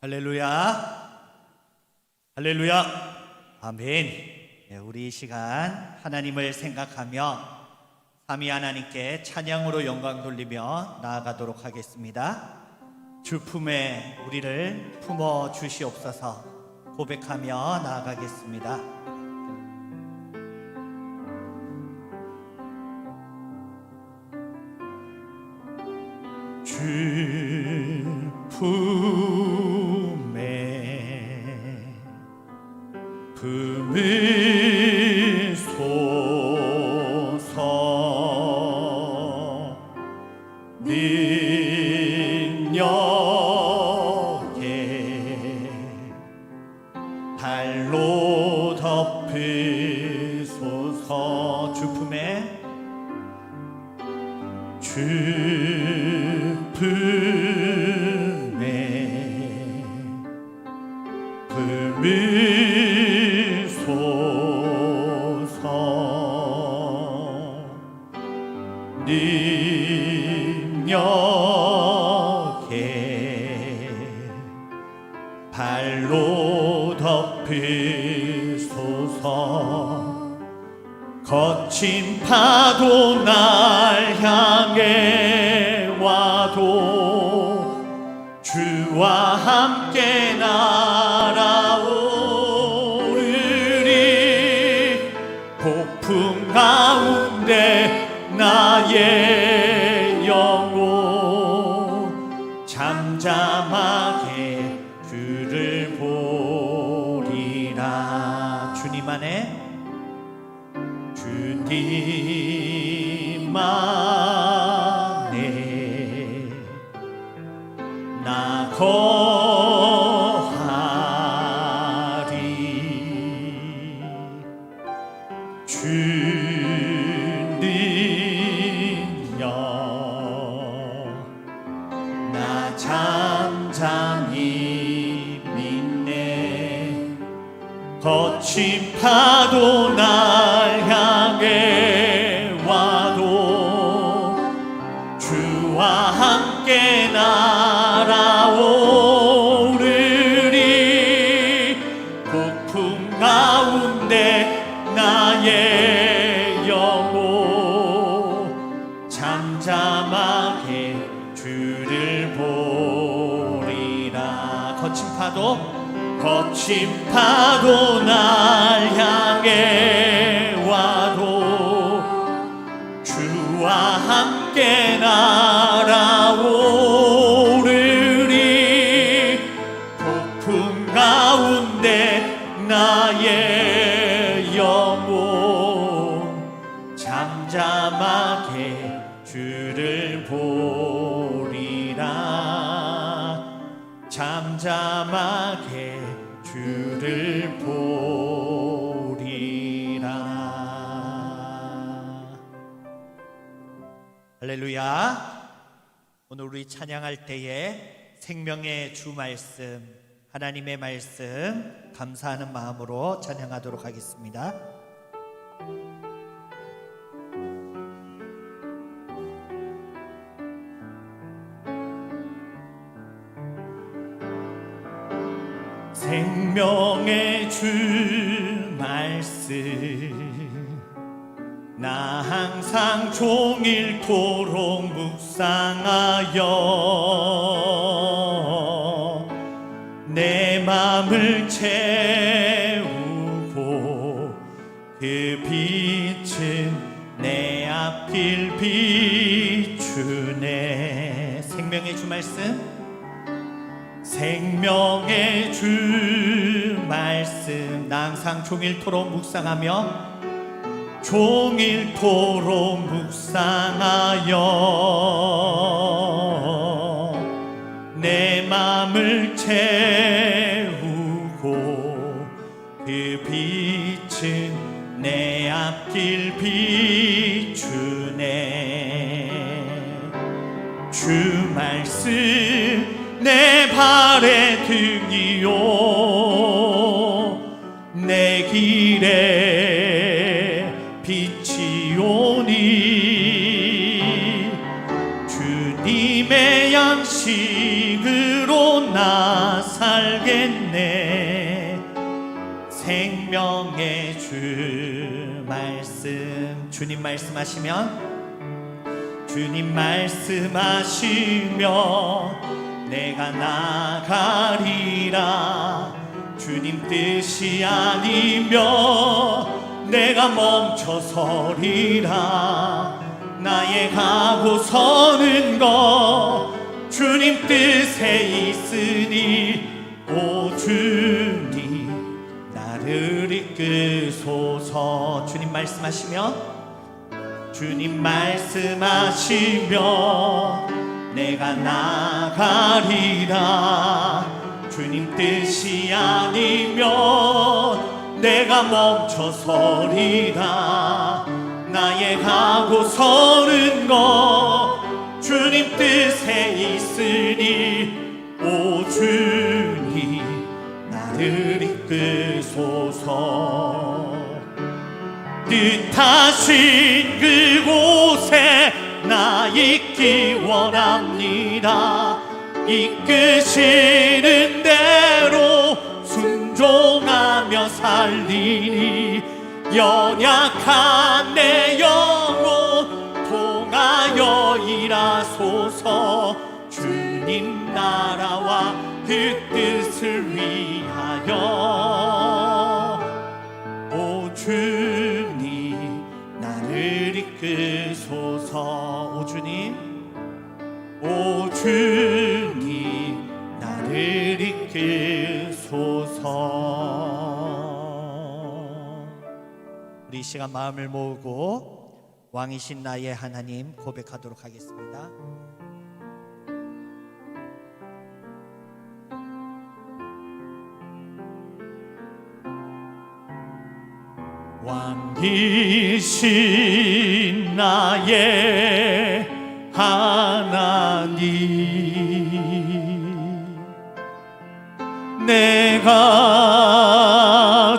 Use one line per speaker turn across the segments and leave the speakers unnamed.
할렐루야, 할렐루야, 아멘. 우리 이 시간 하나님을 생각하며 삼위 하나님께 찬양으로 영광 돌리며 나아가도록 하겠습니다. 주 품에 우리를 품어 주시옵소서 고백하며 나아가겠습니다. 주 품에 품으소서 능력에 발로 덮으소서. 주 품에 품으소서. 능력에 발로 덮으소서. 거친 파도 날 향해 와도 주와 함께 날아오르리. 폭풍 가운데 나의 영혼 잠잠하게 주를 보리라. 주님 안에 주님 안에 나 거하리. 주님여 나 잠잠히 믿네. 거친 파도 날 향해 와도 주와 함께 날아오르리. 폭풍 가운데 나의 영혼 잠잠하게 주를 보리라. 거친 파도 날 향해 와도 주와 함께 날아오르리. 폭풍 가운데 나의 영혼 잠잠하게 주를 보리라. 잠잠하게 주를 보리라. 할렐루야. 오늘 우리 찬양할 때에 생명의 주 말씀, 하나님의 말씀 감사하는 마음으로 찬양하도록 하겠습니다. 생명의 주 말씀 나 항상 종일토록 묵상하여 내 맘을 채우고 그 빛은 내 앞길 비추네. 생명의 주 말씀, 생명의 주 말씀 나 항상 종일토록 묵상하며 종일토록 묵상하여 내 맘을 채우고 그 빛은 내 앞길 비추네. 주 말씀 내 발의 등이요 내 길에 빛이오니. 주 주님의 양식으로 나 살겠네. 생명의 주 말씀, 주님 말씀하시면, 주님 말씀하시면 내가 나가리라. 주님 뜻이 아니면 내가 멈춰서리라. 나의 가고 서는 것 주님 뜻에 있으니, 오 주님 나를 이끄소서. 주님 말씀하시면, 주님 말씀하시면 내가 나가리라. 주님 뜻이 아니면 내가 멈춰서리라. 나의 가고 서는 것 주님 뜻에 있으니, 오 주님 나를 이끄소서. 뜻하신 그곳에 나 있기 원합니다. 이끄시는 대로 순종하며 살리니, 연약한 내 영혼 통하여 일하소서. 주님 나라와 그 뜻을 위하여, 오 주님 나를 이끄소서. 오 주님, 오 주님 나를 이끄소서. 우리 이 시간 마음을 모으고 왕이신 나의 하나님 고백하도록 하겠습니다. 왕이신 나의 하나님, 내가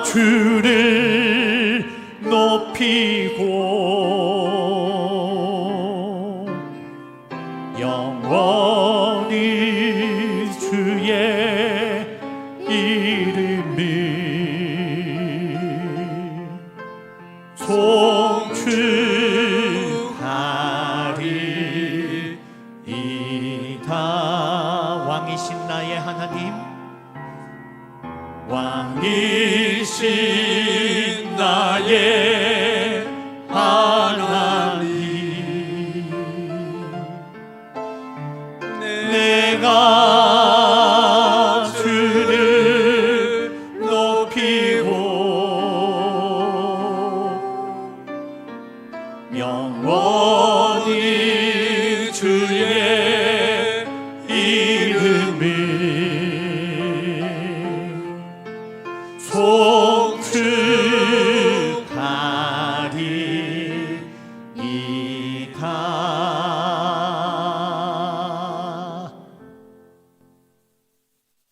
주를 높이고 영원히 주의 이름을 송축하리이다. 왕이신 나의 하나님, 왕이신 나의 하나님, 내가 주를 높이고 영원히 주의 이름을 송축하리이다.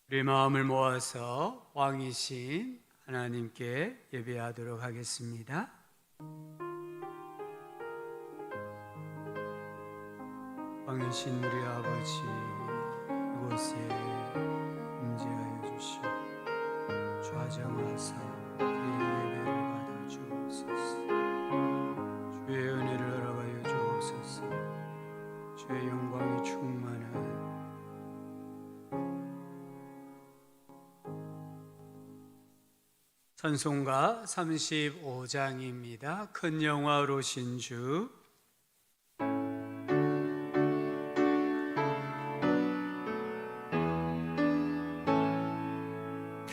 우리 마음을 모아서 왕이신 하나님께 예배하도록 하겠습니다. 왕이신 우리 아버지, 이곳에 임재하여 주시오. 좌정하사 우리의 예배를 받아 주옵소서. 주의 은혜를 허락하여 주옵소서. 주의 영광이 충만한 찬송가 35장입니다. 큰 영화로신 주.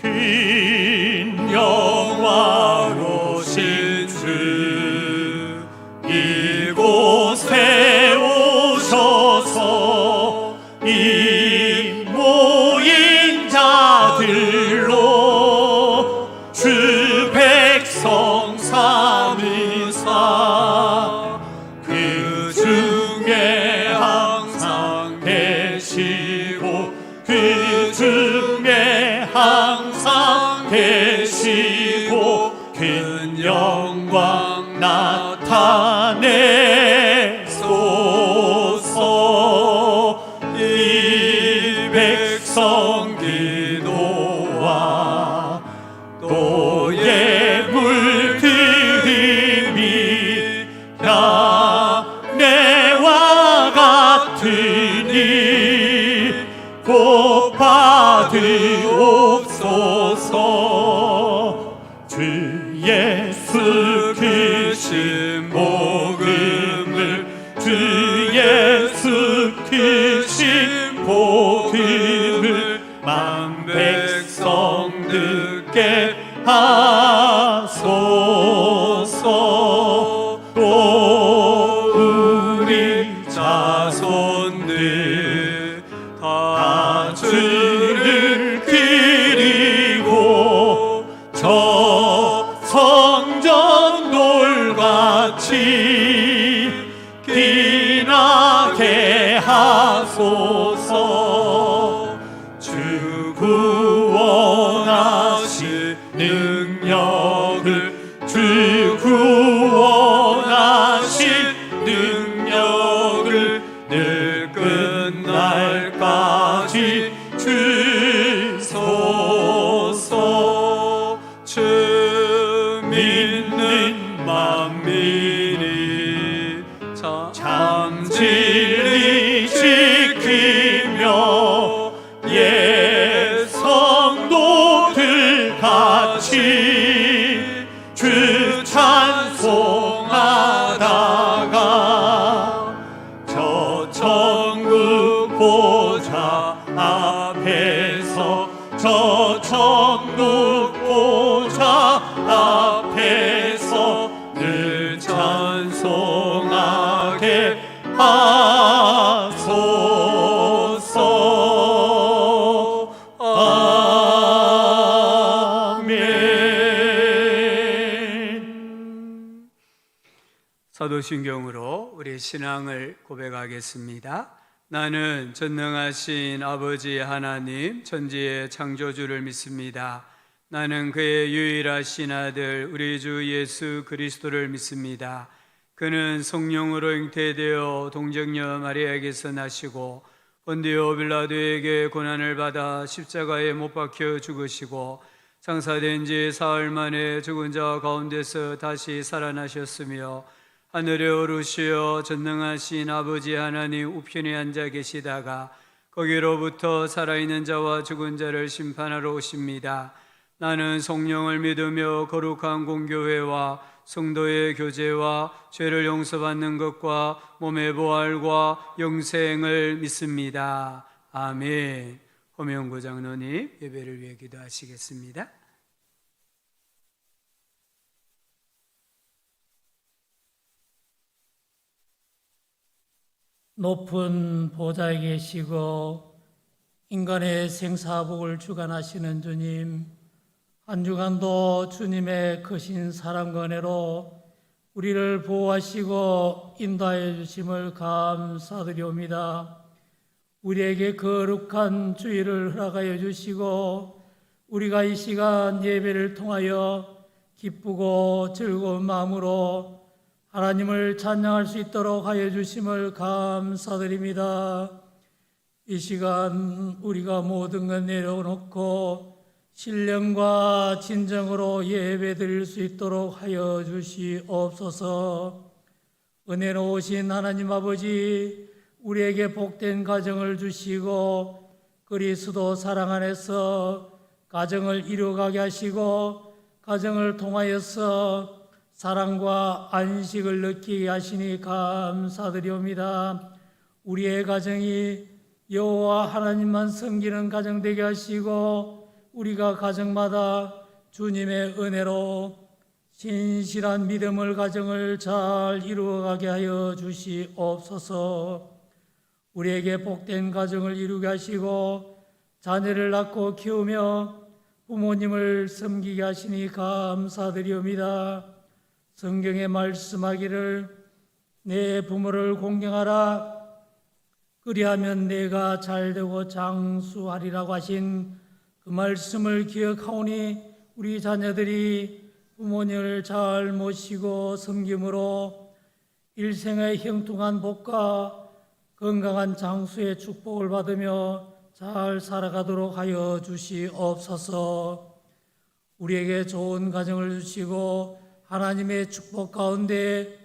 큰 영화로신 주, 이곳에 오셔서 이 모인 자들로 주 백성 삼으사 그 중에 항상 계시고 그 중에 항상 계시고 큰 영광 나타내소서.
이 백성 기도와 또 예물 드림이 나내와 같으니 곧 받으옵소서. 주 예수 크신 복음을 주 예수 크신 복음을 만 백성 듣게 하소서. 또 우리 자손들 다 주를 그리고 저 성전 돌같이 빛나게 하소서. 주 구원하신 능력을 주 구원하신 능력을 늘 끝날까지 주소서. 주 믿는 만민이 참 진리 지키며 옛 성도들 같이 주 찬송하다가 저 천국 보좌 앞에서 저 천국 보좌 앞에서 늘 찬송하게 하소서. 아멘. 사도신경으로 우리 신앙을 고백하겠습니다. 나는 전능하신 아버지 하나님 천지의 창조주를 믿습니다. 나는 그의 유일하신 아들 우리 주 예수 그리스도를 믿습니다. 그는 성령으로 잉태되어 동정녀 마리아에게서 나시고 본디오 빌라도에게 고난을 받아 십자가에 못 박혀 죽으시고 장사된 지 사흘 만에 죽은 자 가운데서 다시 살아나셨으며 하늘에 오르시어 전능하신 아버지 하나님 우편에 앉아 계시다가 거기로부터 살아있는 자와 죽은 자를 심판하러 오십니다. 나는 성령을 믿으며 거룩한 공교회와 성도의 교제와 죄를 용서받는 것과 몸의 부활과 영생을 믿습니다. 아멘. 호명구 장로님 예배를 위해 기도하시겠습니다.
높은 보좌에 계시고 인간의 생사복을 주관하시는 주님, 한 주간도 주님의 크신 사랑과 은혜로 우리를 보호하시고 인도하여 주심을 감사드리옵니다. 우리에게 거룩한 주일을 허락하여 주시고 우리가 이 시간 예배를 통하여 기쁘고 즐거운 마음으로 하나님을 찬양할 수 있도록 하여 주심을 감사드립니다. 이 시간 우리가 모든 것 내려놓고 신령과 진정으로 예배 드릴 수 있도록 하여 주시옵소서. 은혜로우신 하나님 아버지, 우리에게 복된 가정을 주시고 그리스도 사랑 안에서 가정을 이루어가게 하시고 가정을 통하여서 사랑과 안식을 느끼게 하시니 감사드리옵니다. 우리의 가정이 여호와 하나님만 섬기는 가정 되게 하시고 우리가 가정마다 주님의 은혜로 신실한 믿음을 가정을 잘 이루어가게 하여 주시옵소서. 우리에게 복된 가정을 이루게 하시고 자녀를 낳고 키우며 부모님을 섬기게 하시니 감사드리옵니다. 성경에 말씀하기를 내 부모를 공경하라 그리하면 내가 잘되고 장수하리라고 하신 그 말씀을 기억하오니 우리 자녀들이 부모님을 잘 모시고 섬김으로 일생의 형통한 복과 건강한 장수의 축복을 받으며 잘 살아가도록 하여 주시옵소서. 우리에게 좋은 가정을 주시고 하나님의 축복 가운데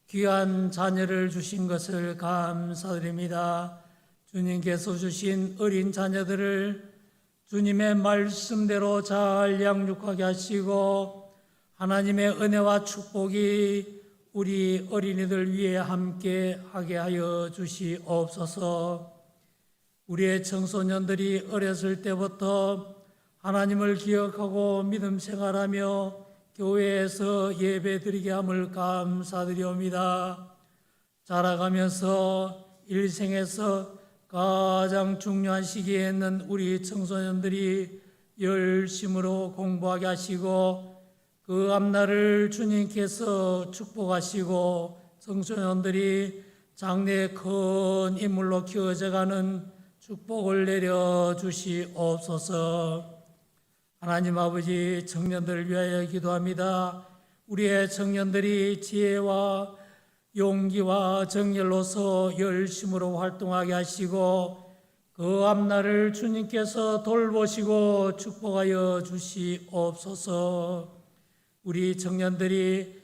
귀한 자녀를 주신 것을 감사드립니다. 주님께서 주신 어린 자녀들을 주님의 말씀대로 잘 양육하게 하시고 하나님의 은혜와 축복이 우리 어린이들 위해 함께 하게 하여 주시옵소서. 우리의 청소년들이 어렸을 때부터 하나님을 기억하고 믿음 생활하며 교회에서 예배드리게 함을 감사드리옵니다. 자라가면서 일생에서 가장 중요한 시기에 있는 우리 청소년들이 열심으로 공부하게 하시고 그 앞날을 주님께서 축복하시고 청소년들이 장래의 큰 인물로 키워져가는 축복을 내려 주시옵소서. 하나님 아버지, 청년들을 위하여 기도합니다. 우리의 청년들이 지혜와 용기와 정열로서 열심으로 활동하게 하시고 그 앞날을 주님께서 돌보시고 축복하여 주시옵소서. 우리 청년들이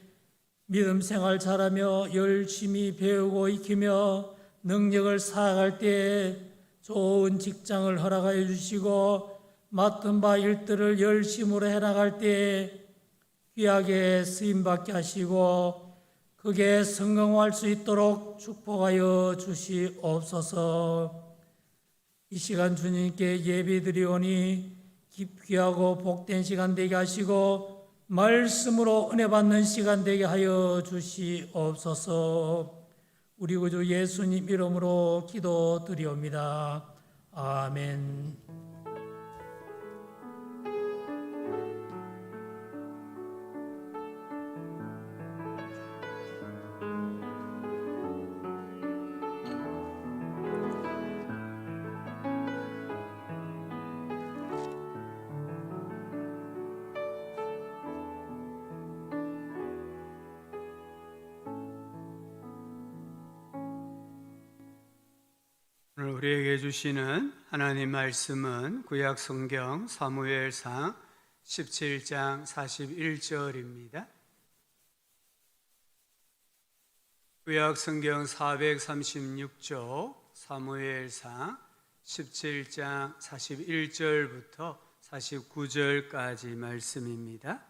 믿음 생활 잘하며 열심히 배우고 익히며 능력을 쌓아갈 때 좋은 직장을 허락하여 주시고 맡은 바 일들을 열심으로 해나갈 때 귀하게 쓰임받게 하시고 그게 성공할 수 있도록 축복하여 주시옵소서. 이 시간 주님께 예배드리오니 귀하고 복된 시간 되게 하시고 말씀으로 은혜 받는 시간 되게 하여 주시옵소서. 우리 구주 예수님 이름으로 기도드리옵니다. 아멘.
오늘 우리에게 주시는 하나님 말씀은 구약 성경 사무엘상 17장 41절입니다. 구약 성경 436쪽 사무엘상 17장 41절부터 49절까지 말씀입니다.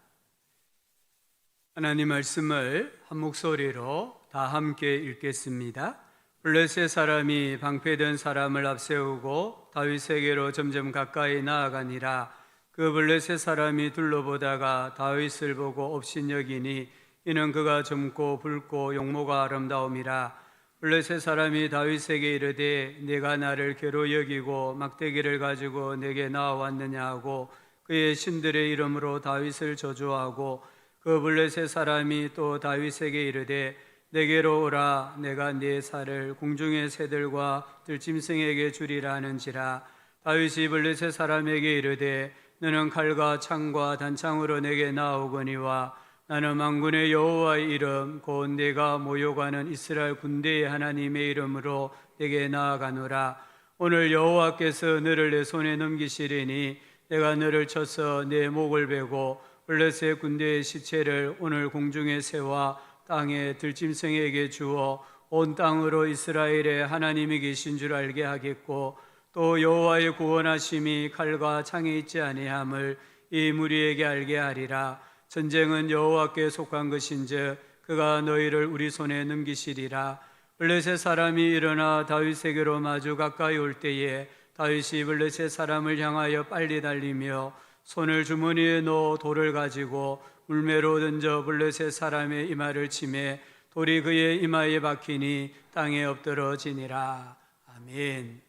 하나님 말씀을 한 목소리로 다 함께 읽겠습니다. 블레셋 사람이 방패든 사람을 앞세우고 다윗에게로 점점 가까이 나아가니라. 그 블레셋 사람이 둘러보다가 다윗을 보고 업신여기니 이는 그가 젊고 붉고 용모가 아름다움이라. 블레셋 사람이 다윗에게 이르되 내가 나를 괴로 여기고 막대기를 가지고 내게 나와왔느냐 하고 그의 신들의 이름으로 다윗을 저주하고 그 블레셋 사람이 또 다윗에게 이르되 내게로 오라. 내가 네 살을 공중의 새들과 들짐승에게 주리라 하는지라. 다윗이 블레셋 사람에게 이르되 너는 칼과 창과 단창으로 내게 나오거니와 나는 만군의 여호와의 이름 곧 내가 모욕하는 이스라엘 군대의 하나님의 이름으로 내게 나아가노라. 오늘 여호와께서 너를 내 손에 넘기시리니 내가 너를 쳐서 내 목을 베고 블레셋 군대의 시체를 오늘 공중의 새와 땅의 들짐승에게 주어 온 땅으로 이스라엘의 하나님이 계신 줄 알게 하겠고 또 여호와의 구원하심이 칼과 창에 있지 아니함을 이 무리에게 알게 하리라. 전쟁은 여호와께 속한 것인즉 그가 너희를 우리 손에 넘기시리라. 블레셋 사람이 일어나 다윗에게로 마주 가까이 올 때에 다윗이 블레셋 사람을 향하여 빨리 달리며 손을 주머니에 넣어 돌을 가지고 물매로 던져 블레셋 사람의 이마를 치매 돌이 그의 이마에 박히니 땅에 엎드러지니라. 아멘.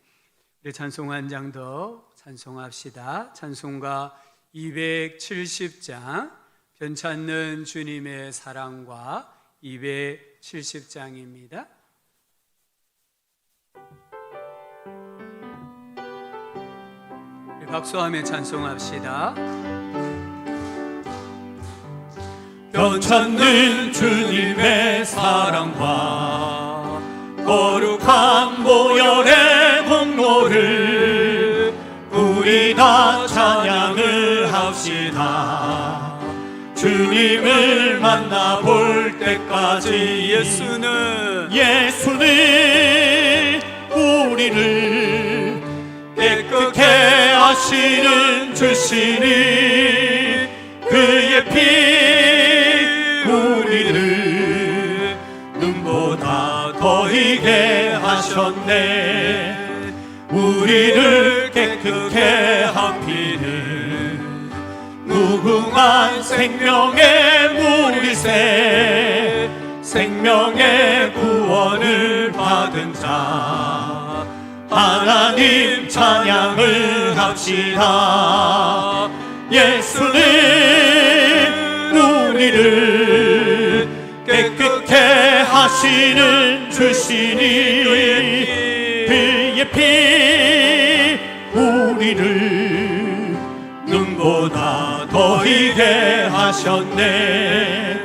우리 찬송 한 장 더 찬송합시다. 찬송가 270장 변찮는 주님의 사랑과 270장입니다. 박수하며 찬송합시다.
변찮는 주님의 사랑과
거룩한 보혈의 공로를 우리 다 찬양을 합시다. 주님을 만나볼 때까지 예수는 우리를 깨끗게 하시는 주시니 그의 피 우리를 눈보다 더 희게 하셨네. 우리를 깨끗게 한 피는 무궁한 생명의 물이새 생명의 구원을 받은 자 하나님 찬양을 합시다. 예수는 우리를 깨끗게 하시는 주시니 그의 피 우리를 눈보다 더 희게 하셨네.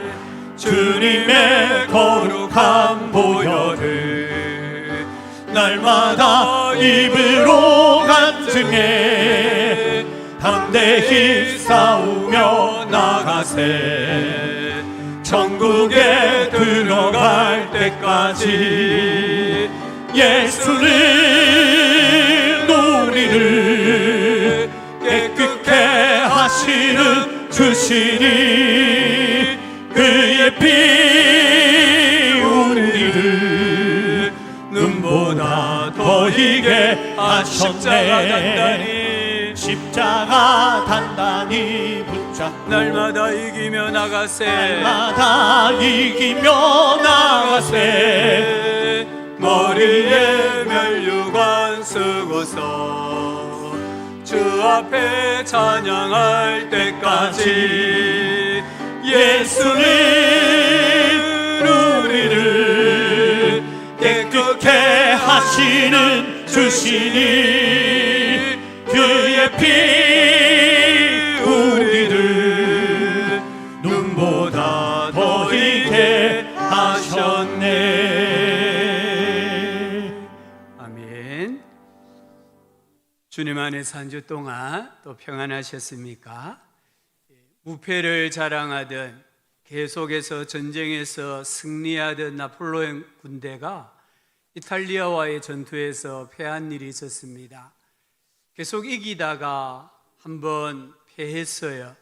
주님의 거룩한 보혈을 날마다 입으로 간증해 담대히 싸우며 나가세. 천국에 들어갈 때까지 예수는 우리를 깨끗게 하시는 주시니 그의 피 우리를 눈보다 더 희게 하셨네. 십자가 단단히 붙잡고
날마다 이기며 나가세.
날마다 이기며 나가세.
머리에 면류관 쓰고서 주 앞에 찬양할 때까지 예수는 우리를 깨끗게 하시는 주시니 그의 피 우리를 눈보다 더 희게 하셨네. 아멘. 주님 안에서 한 주 동안 또 평안하셨습니까? 무패를 자랑하던 계속해서 전쟁에서 승리하던 나폴레옹 군대가 이탈리아와의 전투에서 패한 일이 있었습니다. 계속 이기다가 한번 패했어요.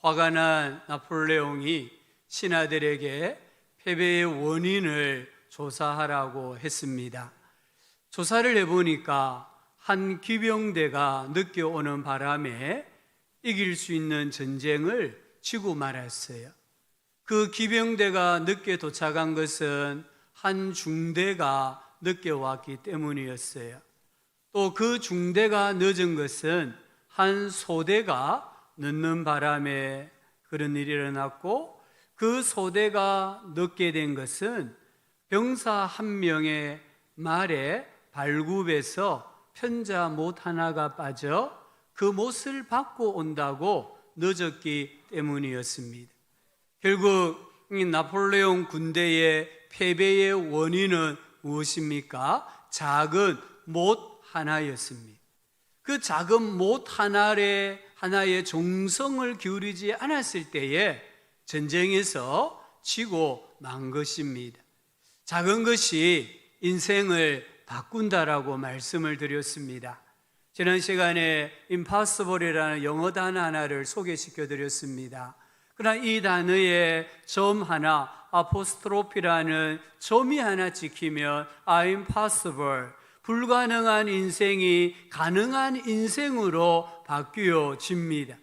화가 난 나폴레옹이 신하들에게 패배의 원인을 조사하라고 했습니다. 조사를 해보니까 한 기병대가 늦게 오는 바람에 이길 수 있는 전쟁을 지고 말았어요. 그 기병대가 늦게 도착한 것은 한 중대가 늦게 왔기 때문이었어요. 또 그 중대가 늦은 것은 한 소대가 늦는 바람에 그런 일이 일어났고, 그 소대가 늦게 된 것은 병사 한 명의 말에 발굽에서 편자 못 하나가 빠져 그 못을 받고 온다고 늦었기 때문이었습니다. 결국 이 나폴레옹 군대의 패배의 원인은 무엇입니까? 작은 못 하나였습니다. 그 작은 못 하나의 정성을 기울이지 않았을 때에 전쟁에서 지고 만 것입니다. 작은 것이 인생을 바꾼다라고 말씀을 드렸습니다. 지난 시간에 impossible이라는 영어 단어 하나를 소개시켜 드렸습니다. 그러나 이 단어에 점 하나, 아포스트로피라는 점이 하나 찍히면 impossible, 불가능한 인생이 가능한 인생으로 바뀌어집니다.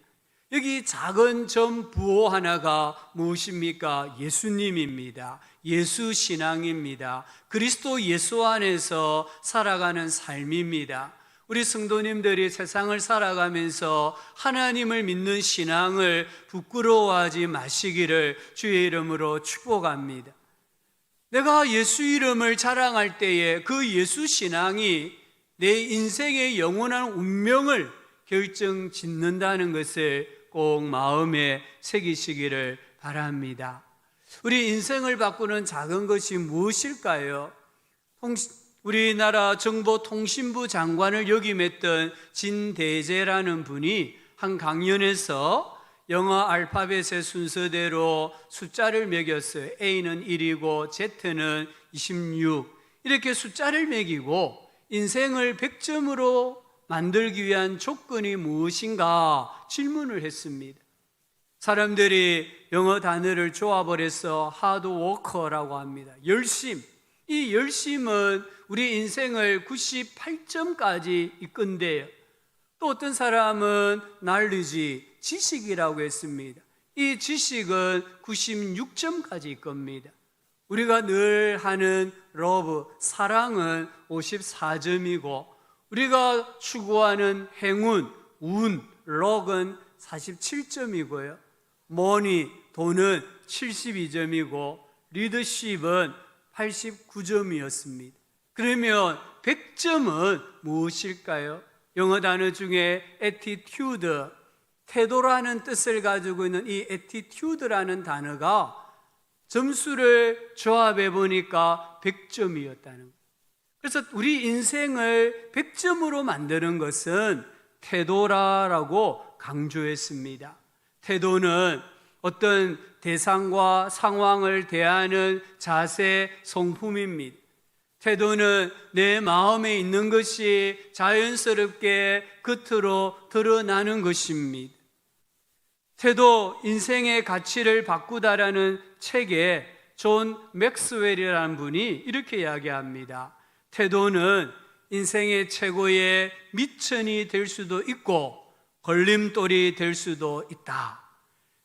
여기 작은 점 부호 하나가 무엇입니까? 예수님입니다. 예수 신앙입니다. 그리스도 예수 안에서 살아가는 삶입니다. 우리 성도님들이 세상을 살아가면서 하나님을 믿는 신앙을 부끄러워하지 마시기를 주의 이름으로 축복합니다. 내가 예수 이름을 자랑할 때에 그 예수 신앙이 내 인생의 영원한 운명을 결정짓는다는 것을 꼭 마음에 새기시기를 바랍니다. 우리 인생을 바꾸는 작은 것이 무엇일까요? 우리나라 정보통신부 장관을 역임했던 진대재라는 분이 한 강연에서 영어 알파벳의 순서대로 숫자를 매겼어요. A는 1이고 Z는 26 이렇게 숫자를 매기고 인생을 100점으로 만들기 위한 조건이 무엇인가 질문을 했습니다. 사람들이 영어 단어를 조합을 해서 하드워커라고 합니다. 열심. 이 열심은 우리 인생을 98점까지 이끈대요. 또 어떤 사람은 knowledge, 지식이라고 했습니다. 이 지식은 96점까지 이끕니다. 우리가 늘 하는 love, 사랑은 54점이고 우리가 추구하는 행운, 운, luck은 47점이고요. money, 돈은 72점이고 leadership은 89점이었습니다. 그러면 100점은 무엇일까요? 영어 단어 중에 attitude, 태도라는 뜻을 가지고 있는 이 attitude라는 단어가 점수를 조합해 보니까 100점이었다는 거예요. 그래서 우리 인생을 100점으로 만드는 것은 태도라고 강조했습니다. 태도는 어떤 대상과 상황을 대하는 자세, 성품입니다. 태도는 내 마음에 있는 것이 자연스럽게 겉으로 드러나는 것입니다. 태도, 인생의 가치를 바꾸다라는 책에 존 맥스웰이라는 분이 이렇게 이야기합니다. 태도는 인생의 최고의 미천이 될 수도 있고 걸림돌이 될 수도 있다.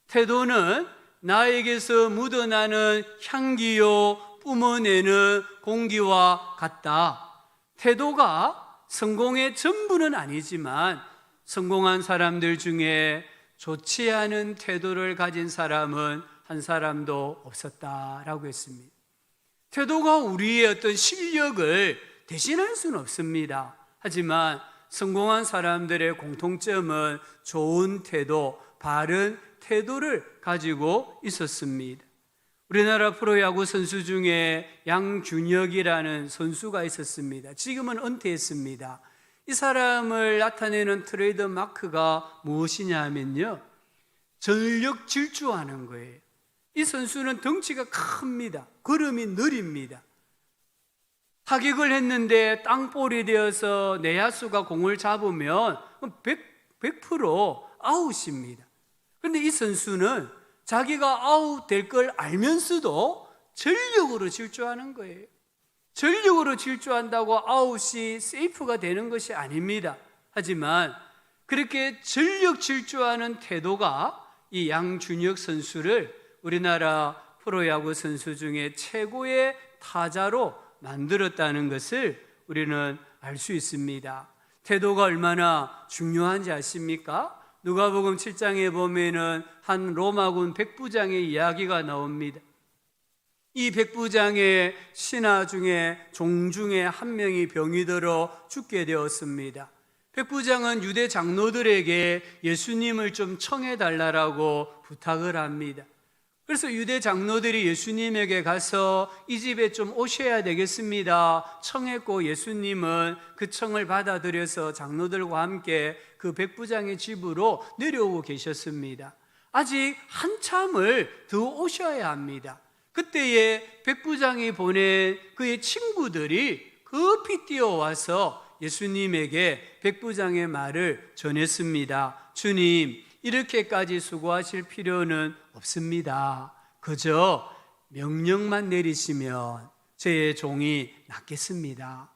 태도는 나에게서 묻어나는 향기요 뿜어내는 공기와 같다. 태도가 성공의 전부는 아니지만 성공한 사람들 중에 좋지 않은 태도를 가진 사람은 한 사람도 없었다라고 했습니다. 태도가 우리의 어떤 실력을 대신할 수는 없습니다. 하지만 성공한 사람들의 공통점은 좋은 태도, 바른 태도를 가지고 있었습니다. 우리나라 프로야구 선수 중에 양준혁이라는 선수가 있었습니다. 지금은 은퇴했습니다. 이 사람을 나타내는 트레이드 마크가 무엇이냐 하면요, 전력 질주하는 거예요. 이 선수는 덩치가 큽니다. 걸음이 느립니다. 타격을 했는데 땅볼이 되어서 내야수가 공을 잡으면 100% 아웃입니다. 그런데 이 선수는 자기가 아웃 될 걸 알면서도 전력으로 질주하는 거예요. 전력으로 질주한다고 아웃이 세이프가 되는 것이 아닙니다. 하지만 그렇게 전력 질주하는 태도가 이 양준혁 선수를 우리나라 프로야구 선수 중에 최고의 타자로 만들었다는 것을 우리는 알 수 있습니다. 태도가 얼마나 중요한지 아십니까? 누가복음 7장에 보면은 한 로마군 백부장의 이야기가 나옵니다. 이 백부장의 신하 중에 종 중에 한 명이 병이 들어 죽게 되었습니다. 백부장은 유대 장로들에게 예수님을 좀 청해달라고 부탁을 합니다. 그래서 유대 장로들이 예수님에게 가서 이 집에 좀 오셔야 되겠습니다 청했고, 예수님은 그 청을 받아들여서 장로들과 함께 그 백부장의 집으로 내려오고 계셨습니다. 아직 한참을 더 오셔야 합니다. 그때에 백부장이 보낸 그의 친구들이 급히 뛰어와서 예수님에게 백부장의 말을 전했습니다. 주님, 이렇게까지 수고하실 필요는 없습니다. 그저 명령만 내리시면 제 종이 낫겠습니다.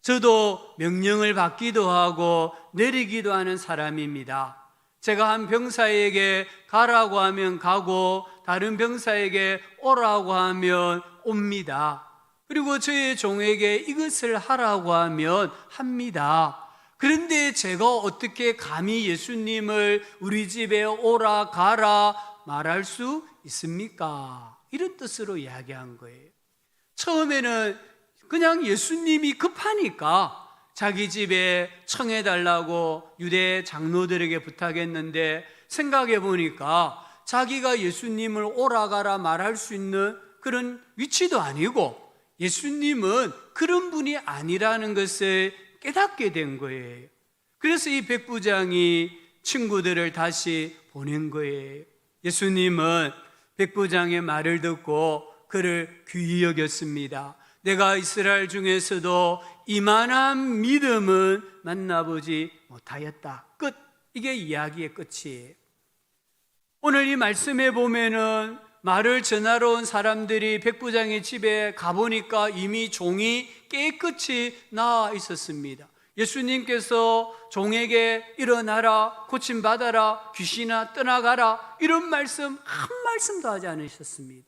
저도 명령을 받기도 하고 내리기도 하는 사람입니다. 제가 한 병사에게 가라고 하면 가고 다른 병사에게 오라고 하면 옵니다. 그리고 저의 종에게 이것을 하라고 하면 합니다. 그런데 제가 어떻게 감히 예수님을 우리 집에 오라 가라 말할 수 있습니까? 이런 뜻으로 이야기한 거예요. 처음에는 그냥 예수님이 급하니까 자기 집에 청해달라고 유대 장로들에게 부탁했는데, 생각해 보니까 자기가 예수님을 오라 가라 말할 수 있는 그런 위치도 아니고 예수님은 그런 분이 아니라는 것을 깨닫게 된 거예요. 그래서 이 백부장이 친구들을 다시 보낸 거예요. 예수님은 백부장의 말을 듣고 그를 귀히 여겼습니다. 내가 이스라엘 중에서도 이만한 믿음은 만나보지 못하였다. 끝. 이게 이야기의 끝이에요. 오늘 이 말씀에 보면은 말을 전하러 온 사람들이 백부장의 집에 가보니까 이미 종이 깨끗이 나아 있었습니다. 예수님께서 종에게 일어나라, 고침받아라, 귀신아 떠나가라, 이런 말씀 한 말씀도 하지 않으셨습니다.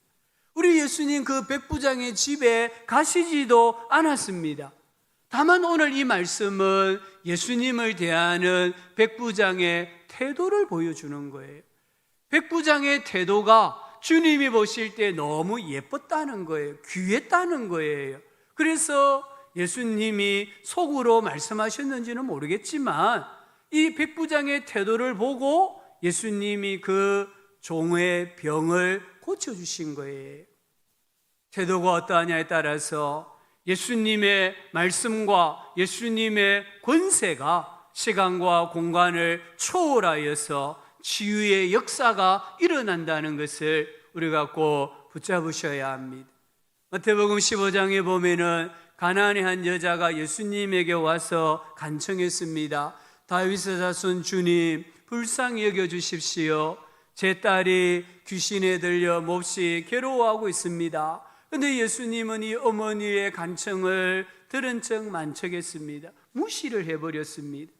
우리 예수님 그 백부장의 집에 가시지도 않았습니다. 다만 오늘 이 말씀은 예수님을 대하는 백부장의 태도를 보여주는 거예요. 백부장의 태도가 주님이 보실 때 너무 예뻤다는 거예요. 귀했다는 거예요. 그래서 예수님이 속으로 말씀하셨는지는 모르겠지만 이 백부장의 태도를 보고 예수님이 그 종의 병을 고쳐주신 거예요. 태도가 어떠하냐에 따라서 예수님의 말씀과 예수님의 권세가 시간과 공간을 초월하여서 치유의 역사가 일어난다는 것을 우리가 꼭 붙잡으셔야 합니다. 마태복음 15장에 보면은 가나안의 한 여자가 예수님에게 와서 간청했습니다. 다윗의 자손 주님, 불쌍히 여겨주십시오. 제 딸이 귀신에 들려 몹시 괴로워하고 있습니다. 그런데 예수님은 이 어머니의 간청을 들은 척 만척했습니다. 무시를 해버렸습니다.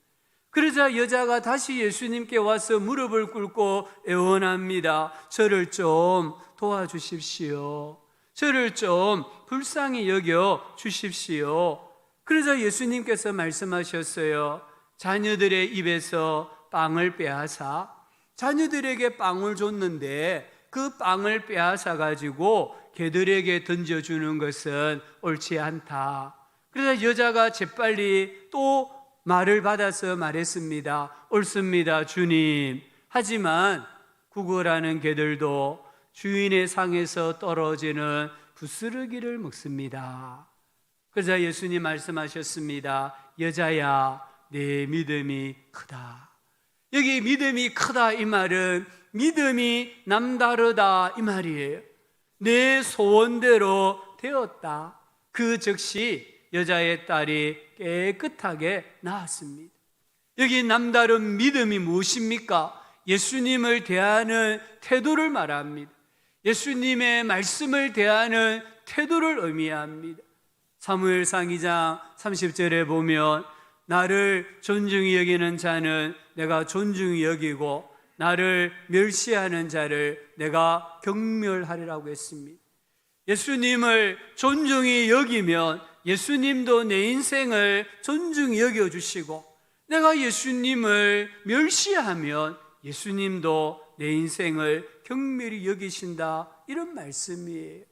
그러자 여자가 다시 예수님께 와서 무릎을 꿇고 애원합니다. 저를 좀 도와주십시오. 저를 좀 불쌍히 여겨 주십시오. 그러자 예수님께서 말씀하셨어요. 자녀들의 입에서 빵을 빼앗아 자녀들에게 빵을 줬는데 그 빵을 빼앗아 가지고 개들에게 던져주는 것은 옳지 않다. 그래서 여자가 재빨리 또 말을 받아서 말했습니다. 옳습니다, 주님. 하지만 구걸하는 개들도 주인의 상에서 떨어지는 부스러기를 먹습니다. 그러자 예수님 말씀하셨습니다. 여자야, 내 믿음이 크다. 여기 믿음이 크다 이 말은 믿음이 남다르다 이 말이에요. 내 소원대로 되었다. 그 즉시 여자의 딸이 깨끗하게 나았습니다. 여기 남다른 믿음이 무엇입니까? 예수님을 대하는 태도를 말합니다. 예수님의 말씀을 대하는 태도를 의미합니다. 사무엘상 2장 30절에 보면 나를 존중히 여기는 자는 내가 존중히 여기고 나를 멸시하는 자를 내가 경멸하리라고 했습니다. 예수님을 존중히 여기면 예수님도 내 인생을 존중히 여겨주시고 내가 예수님을 멸시하면 예수님도 내 인생을 경멸히 여기신다, 이런 말씀이에요.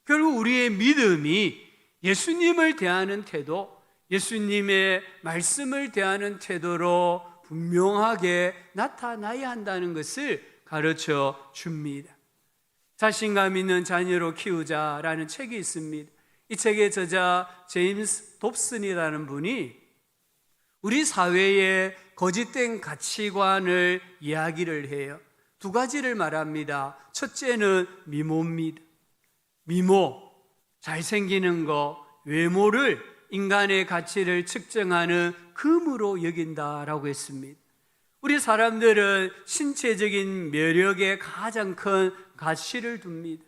결국 우리의 믿음이 예수님을 대하는 태도, 예수님의 말씀을 대하는 태도로 분명하게 나타나야 한다는 것을 가르쳐 줍니다. 자신감 있는 자녀로 키우자라는 책이 있습니다. 이 책의 저자 제임스 dobson이라는 분이 우리 사회의 거짓된 가치관을 이야기를 해요. 두 가지를 말합니다. 첫째는 미모입니다. 미모, 잘생기는 거, 외모를 인간의 가치를 측정하는 금으로 여긴다라고 했습니다. 우리 사람들은 신체적인 매력에 가장 큰 가치를 둡니다.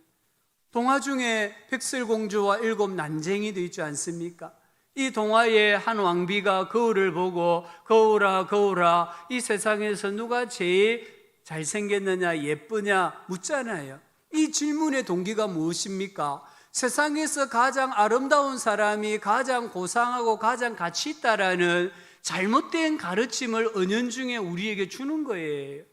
동화 중에 백설공주와 7 난쟁이도 있지 않습니까? 이 동화의 한 왕비가 거울을 보고 거울아 거울아 이 세상에서 누가 제일 잘생겼느냐 예쁘냐 묻잖아요. 이 질문의 동기가 무엇입니까? 세상에서 가장 아름다운 사람이 가장 고상하고 가장 가치 있다라는 잘못된 가르침을 은연중에 우리에게 주는 거예요.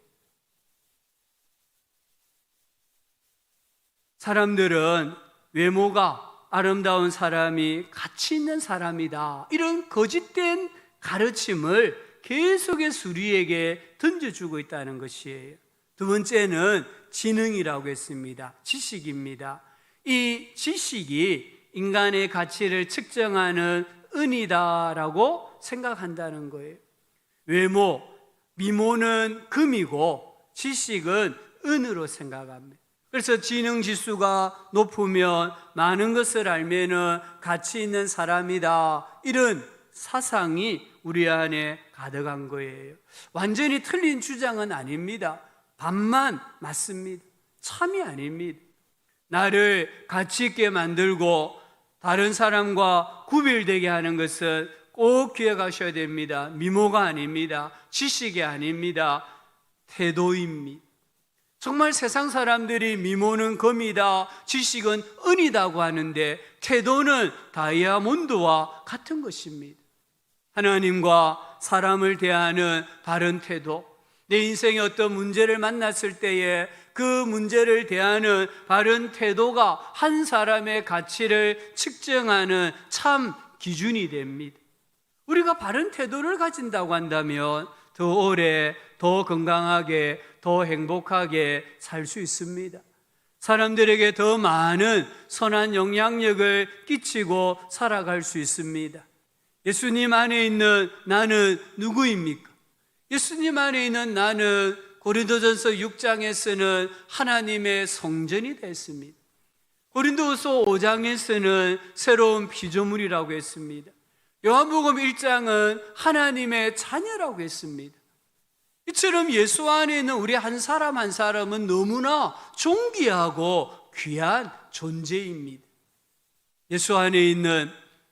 사람들은 외모가 아름다운 사람이 가치 있는 사람이다, 이런 거짓된 가르침을 계속해서 우리에게 던져주고 있다는 것이에요. 두 번째는 지능이라고 했습니다. 지식입니다. 이 지식이 인간의 가치를 측정하는 은이다라고 생각한다는 거예요. 외모, 미모는 금이고 지식은 은으로 생각합니다. 그래서 지능 지수가 높으면 많은 것을 알면은 가치 있는 사람이다, 이런 사상이 우리 안에 가득한 거예요. 완전히 틀린 주장은 아닙니다. 반만 맞습니다. 참이 아닙니다. 나를 가치 있게 만들고 다른 사람과 구별되게 하는 것은 꼭 기억하셔야 됩니다. 미모가 아닙니다. 지식이 아닙니다. 태도입니다. 정말 세상 사람들이 미모는 금이다, 지식은 은이다고 하는데 태도는 다이아몬드와 같은 것입니다. 하나님과 사람을 대하는 바른 태도, 내 인생에 어떤 문제를 만났을 때에 그 문제를 대하는 바른 태도가 한 사람의 가치를 측정하는 참 기준이 됩니다. 우리가 바른 태도를 가진다고 한다면 더 오래, 더 건강하게, 더 행복하게 살 수 있습니다. 사람들에게 더 많은 선한 영향력을 끼치고 살아갈 수 있습니다. 예수님 안에 있는 나는 누구입니까? 예수님 안에 있는 나는 고린도전서 6장에서는 하나님의 성전이 됐습니다. 고린도후서 5장에서는 새로운 피조물이라고 했습니다. 요한복음 1장은 하나님의 자녀라고 했습니다. 이처럼 예수 안에 있는 우리 한 사람 한 사람은 너무나 존귀하고 귀한 존재입니다. 예수 안에 있는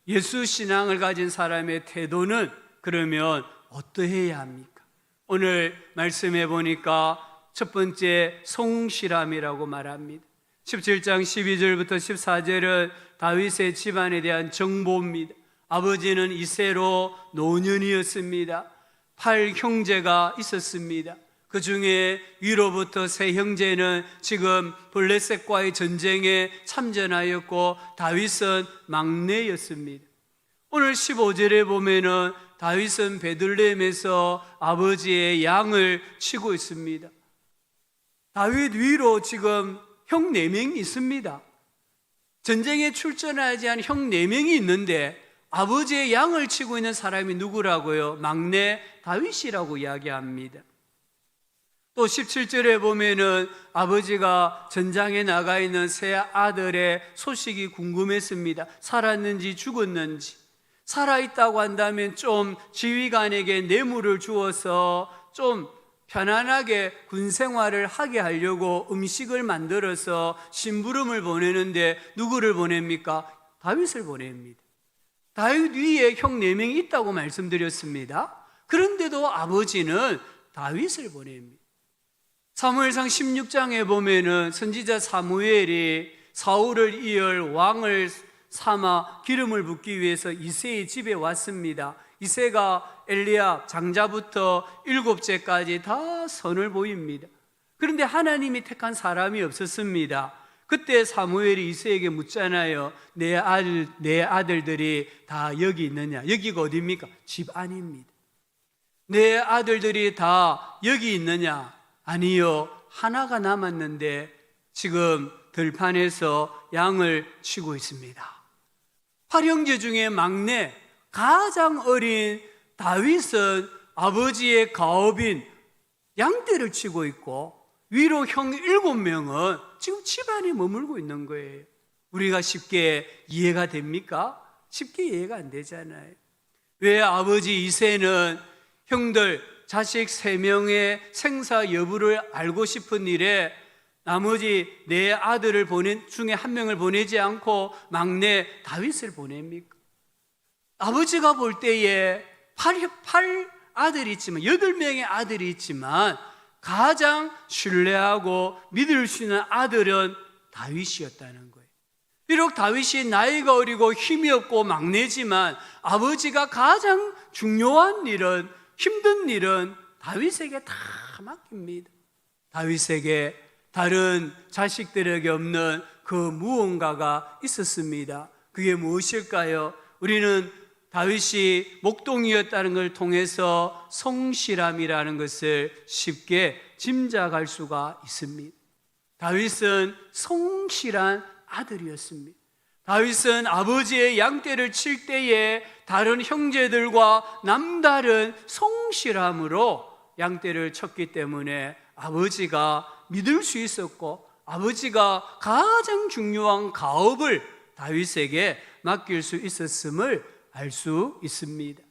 예수 신앙을 가진 사람의 태도는 그러면 어떠해야 합니까? 오늘 말씀해 보니까 첫 번째 성실함이라고 말합니다. 17장 12절부터 14절은 다윗의 집안에 대한 정보입니다. 아버지는 이새로 노년이었습니다. 8형제가 있었습니다. 그 중에 위로부터 세 형제는 지금 블레셋과의 전쟁에 참전하였고 다윗은 막내였습니다. 오늘 15절에 보면은 다윗은 베들레헴에서 아버지의 양을 치고 있습니다. 다윗 위로 지금 형 4명이 있습니다. 전쟁에 출전하지 않은 형 4명이 있는데 아버지의 양을 치고 있는 사람이 누구라고요? 막내 다윗이라고 이야기합니다. 또 17절에 보면은 아버지가 전장에 나가 있는 세 아들의 소식이 궁금했습니다. 살았는지 죽었는지. 살아있다고 한다면 좀 지휘관에게 뇌물을 주어서 좀 편안하게 군 생활을 하게 하려고 음식을 만들어서 심부름을 보내는데 누구를 보냅니까? 다윗을 보냅니다. 다윗 위에 형 4명이 있다고 말씀드렸습니다. 그런데도 아버지는 다윗을 보냅니다. 사무엘상 16장에 보면은 선지자 사무엘이 사울을 이을 왕을 삼아 기름을 붓기 위해서 이새의 집에 왔습니다. 이새가 엘리압 장자부터 7째까지 다 선을 보입니다. 그런데 하나님이 택한 사람이 없었습니다. 그때 사무엘이 이새에게 묻잖아요. 내 아들들이 다 여기 있느냐? 여기가 어디입니까? 집 안입니다. 내 아들들이 다 여기 있느냐? 아니요, 하나가 남았는데 지금 들판에서 양을 치고 있습니다. 8형제 중에 막내, 가장 어린 다윗은 아버지의 가업인 양떼를 치고 있고 위로 형 7명은 지금 집안에 머물고 있는 거예요. 우리가 쉽게 이해가 됩니까? 쉽게 이해가 안 되잖아요. 왜 아버지 이새는 형들 자식 3명의 생사 여부를 알고 싶은 일에 나머지 4아들을 중에 1명을 보내지 않고 막내 다윗을 보냅니까? 아버지가 볼 때에 8아들이 있지만 8명의 아들이 있지만 가장 신뢰하고 믿을 수 있는 아들은 다윗이었다는 거예요. 비록 다윗이 나이가 어리고 힘이 없고 막내지만 아버지가 가장 중요한 일은, 힘든 일은 다윗에게 다 맡깁니다. 다윗에게 다른 자식들에게 없는 그 무언가가 있었습니다. 그게 무엇일까요? 우리는 다윗이 목동이었다는 걸 통해서 성실함이라는 것을 쉽게 짐작할 수가 있습니다. 다윗은 성실한 아들이었습니다. 다윗은 아버지의 양떼를 칠 때에 다른 형제들과 남다른 성실함으로 양떼를 쳤기 때문에 아버지가 믿을 수 있었고, 아버지가 가장 중요한 가업을 다윗에게 맡길 수 있었음을 알 수 있습니다.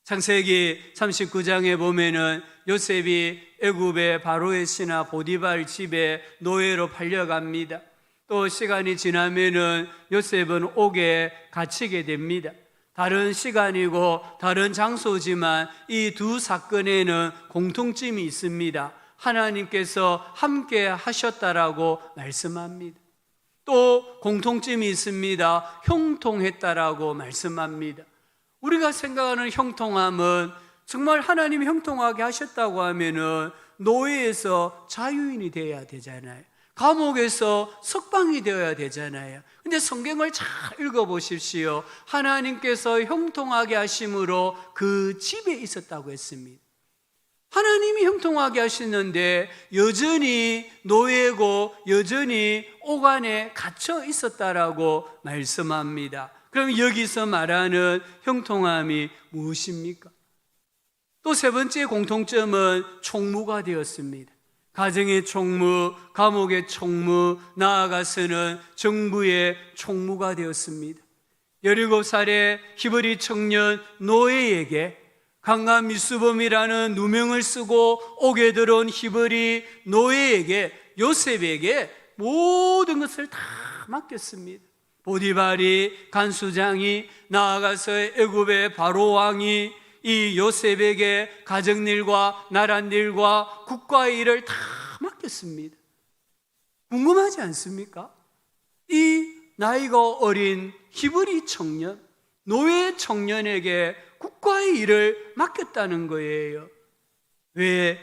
창세기 39장에 보면은 요셉이 애굽의 바로의 신하 보디발 집에 노예로 팔려갑니다. 또 시간이 지나면은 요셉은 옥에 갇히게 됩니다. 다른 시간이고 다른 장소지만 이 두 사건에는 공통점이 있습니다. 하나님께서 함께 하셨다라고 말씀합니다. 또 공통점이 있습니다. 형통했다라고 말씀합니다. 우리가 생각하는 형통함은 정말 하나님이 형통하게 하셨다고 하면은 노예에서 자유인이 되어야 되잖아요. 감옥에서 석방이 되어야 되잖아요. 근데 성경을 잘 읽어보십시오. 하나님께서 형통하게 하심으로 그 집에 있었다고 했습니다. 하나님이 형통하게 하시는데 여전히 노예고 여전히 옥 안에 갇혀 있었다라고 말씀합니다. 그럼 여기서 말하는 형통함이 무엇입니까? 또 세 번째 공통점은 총무가 되었습니다. 가정의 총무, 감옥의 총무, 나아가서는 정부의 총무가 되었습니다. 17살의 히브리 청년 노예에게 강간 미수범이라는 누명을 쓰고 옥에 들어온 히브리 노예에게, 요셉에게 모든 것을 다 맡겼습니다. 보디발이, 간수장이, 나아가서 애굽의 바로 왕이 이 요셉에게 가정일과 나라일과 국가의 일을 다 맡겼습니다. 궁금하지 않습니까? 이 나이가 어린 히브리 청년, 노예 청년에게 국가의 일을 맡겼다는 거예요. 왜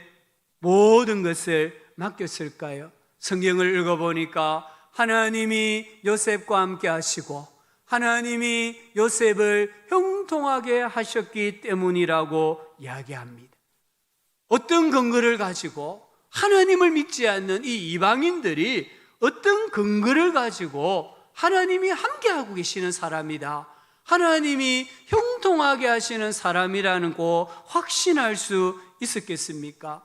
모든 것을 맡겼을까요? 성경을 읽어보니까 하나님이 요셉과 함께 하시고 하나님이 요셉을 형통하게 하셨기 때문이라고 이야기합니다. 어떤 근거를 가지고, 하나님을 믿지 않는 이 이방인들이 어떤 근거를 가지고 하나님이 함께하고 계시는 사람이다, 하나님이 형통하게 하시는 사람이라는 거 확신할 수 있었겠습니까?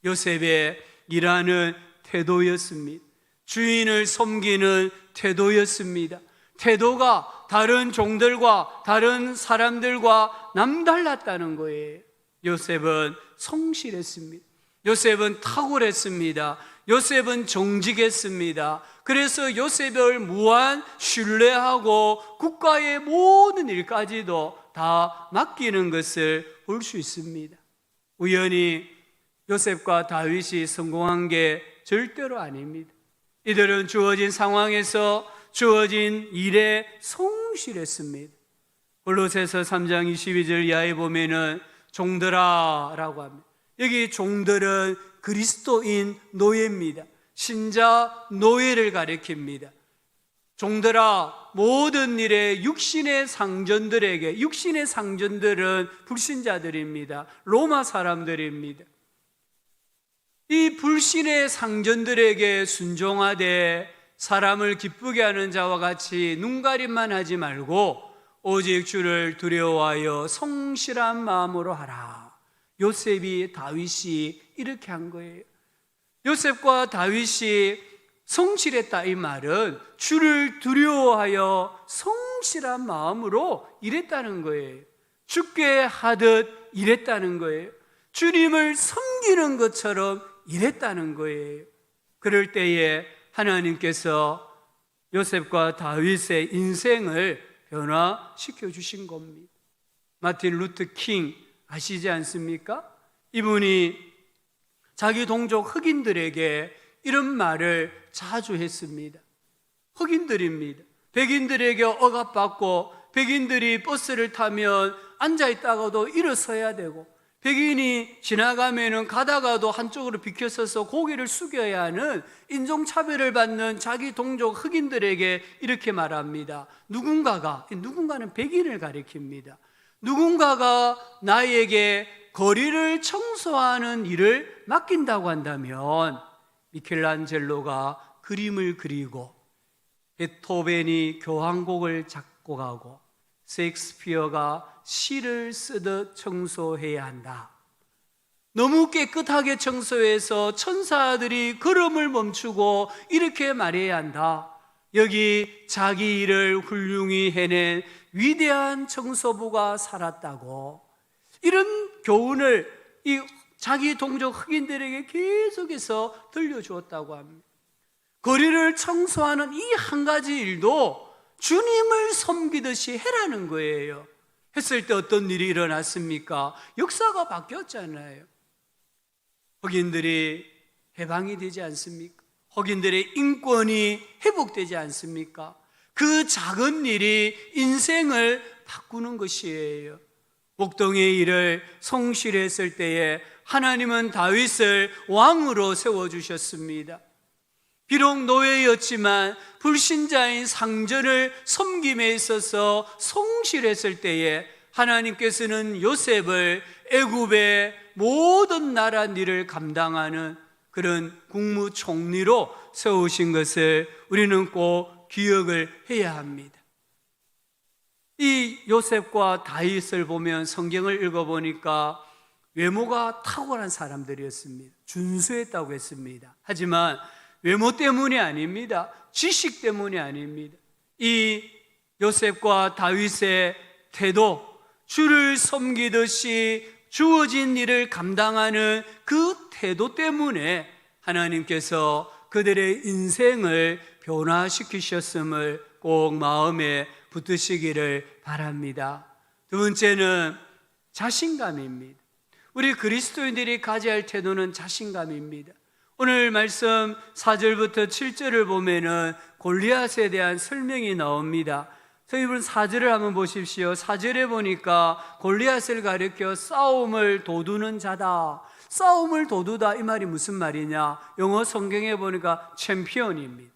요셉의 일하는 태도였습니다. 주인을 섬기는 태도였습니다. 태도가 다른 종들과 다른 사람들과 남달랐다는 거예요. 요셉은 성실했습니다. 요셉은 탁월했습니다. 요셉은 정직했습니다. 그래서 요셉을 무한 신뢰하고 국가의 모든 일까지도 다 맡기는 것을 볼 수 있습니다. 우연히 요셉과 다윗이 성공한 게 절대로 아닙니다. 이들은 주어진 상황에서 주어진 일에 성실했습니다. 골로새서 3장 22절 이하에 보면은 종들아 라고 합니다. 여기 종들은 그리스도인 노예입니다. 신자 노예를 가리킵니다. 종들아, 모든 일에 육신의 상전들에게, 육신의 상전들은 불신자들입니다. 로마 사람들입니다. 이 불신의 상전들에게 순종하되 사람을 기쁘게 하는 자와 같이 눈가림만 하지 말고 오직 주를 두려워하여 성실한 마음으로 하라. 요셉이, 다윗이 이렇게 한 거예요. 요셉과 다윗이 성실했다, 이 말은 주를 두려워하여 성실한 마음으로 일했다는 거예요. 주께 하듯 일했다는 거예요. 주님을 섬기는 것처럼 일했다는 거예요. 그럴 때에 하나님께서 요셉과 다윗의 인생을 변화시켜 주신 겁니다. 마틴 루터 킹 아시지 않습니까? 이분이 자기 동족 흑인들에게 이런 말을 자주 했습니다. 흑인들입니다. 백인들에게 억압받고 백인들이 버스를 타면 앉아있다가도 일어서야 되고, 백인이 지나가면은 가다가도 한쪽으로 비켜서서 고개를 숙여야 하는 인종차별을 받는 자기 동족 흑인들에게 이렇게 말합니다. 누군가는 백인을 가리킵니다. 누군가가 나에게 거리를 청소하는 일을 맡긴다고 한다면 미켈란젤로가 그림을 그리고 베토벤이 교향곡을 작곡하고 셰익스피어가 시를 쓰듯 청소해야 한다. 너무 깨끗하게 청소해서 천사들이 걸음을 멈추고 이렇게 말해야 한다. 여기 자기 일을 훌륭히 해낸 위대한 청소부가 살았다고, 이런 교훈을 이 자기 동족 흑인들에게 계속해서 들려주었다고 합니다. 거리를 청소하는 이 한 가지 일도 주님을 섬기듯이 해라는 거예요. 했을 때 어떤 일이 일어났습니까? 역사가 바뀌었잖아요. 흑인들이 해방이 되지 않습니까? 흑인들의 인권이 회복되지 않습니까? 그 작은 일이 인생을 바꾸는 것이에요. 목동의 일을 성실했을 때에 하나님은 다윗을 왕으로 세워주셨습니다. 비록 노예였지만 불신자인 상전을 섬김에 있어서 성실했을 때에 하나님께서는 요셉을 애굽의 모든 나라 일을 감당하는 그런 국무총리로 세우신 것을 우리는 꼭 기억을 해야 합니다. 이 요셉과 다윗을 보면, 성경을 읽어보니까 외모가 탁월한 사람들이었습니다. 준수했다고 했습니다. 하지만 외모 때문이 아닙니다. 지식 때문이 아닙니다. 이 요셉과 다윗의 태도, 주를 섬기듯이 주어진 일을 감당하는 그 태도 때문에 하나님께서 그들의 인생을 변화시키셨음을 꼭 마음에 붙드시기를 바랍니다. 두 번째는 자신감입니다. 우리 그리스도인들이 가져야 할 태도는 자신감입니다. 오늘 말씀 4절부터 7절을 보면은 골리앗에 대한 설명이 나옵니다. 저희분 4절을 한번 보십시오. 4절에 보니까 골리앗을 가리켜 싸움을 도두는 자다. 싸움을 도두다, 이 말이 무슨 말이냐? 영어 성경에 보니까 챔피언입니다.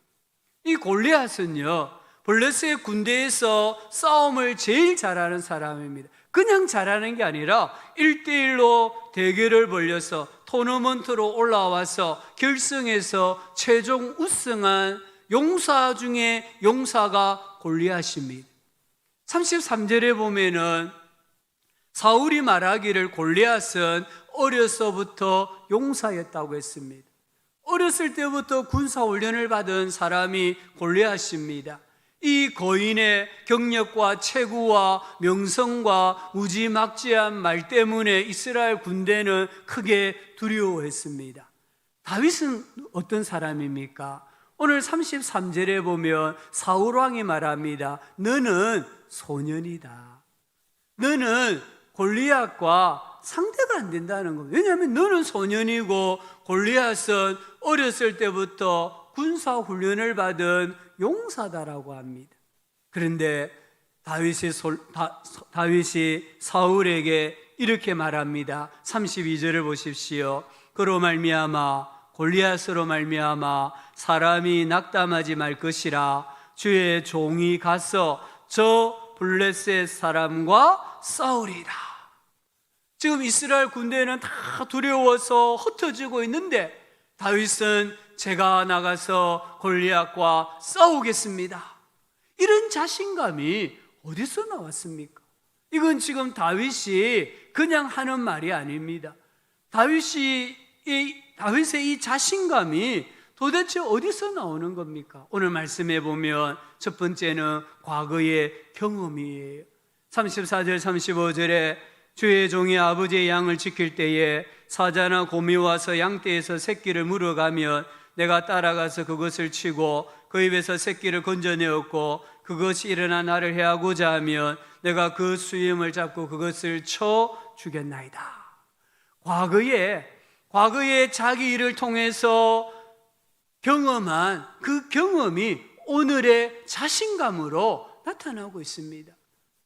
이 골리앗은요, 블레셋의 군대에서 싸움을 제일 잘하는 사람입니다. 그냥 잘하는 게 아니라 1대1로 대결을 벌려서 토너먼트로 올라와서 결승에서 최종 우승한 용사 중에 용사가 골리앗입니다. 33절에 보면은 사울이 말하기를 골리앗은 어려서부터 용사였다고 했습니다. 어렸을 때부터 군사훈련을 받은 사람이 골리앗입니다. 이 거인의 경력과 체구와 명성과 무지막지한 말 때문에 이스라엘 군대는 크게 두려워했습니다. 다윗은 어떤 사람입니까? 오늘 33절에 보면 사울왕이 말합니다. 너는 소년이다. 너는 골리앗과 상대가 안 된다는 겁니다. 왜냐하면 너는 소년이고 골리앗은 어렸을 때부터 군사훈련을 받은 용사다라고 합니다. 그런데 다윗이 사울에게 이렇게 말합니다. 32절을 보십시오. 그로 말미암아 골리앗으로 말미암아 사람이 낙담하지 말 것이라. 주의 종이 가서 저 블레셋 사람과 싸우리라. 지금 이스라엘 군대는 다 두려워서 흩어지고 있는데 다윗은 제가 나가서 골리앗과 싸우겠습니다. 이런 자신감이 어디서 나왔습니까? 이건 지금 다윗이 그냥 하는 말이 아닙니다. 다윗의 이 자신감이 도대체 어디서 나오는 겁니까? 오늘 말씀해 보면 첫 번째는 과거의 경험이에요. 34절 35절에 주의 종이 아버지의 양을 지킬 때에 사자나 곰이 와서 양떼에서 새끼를 물어가면 내가 따라가서 그것을 치고 그 입에서 새끼를 건져내었고 그것이 일어나 나를 해하고자 하면 내가 그 수염을 잡고 그것을 쳐 죽였나이다. 과거에 자기 일을 통해서 경험한 그 경험이 오늘의 자신감으로 나타나고 있습니다.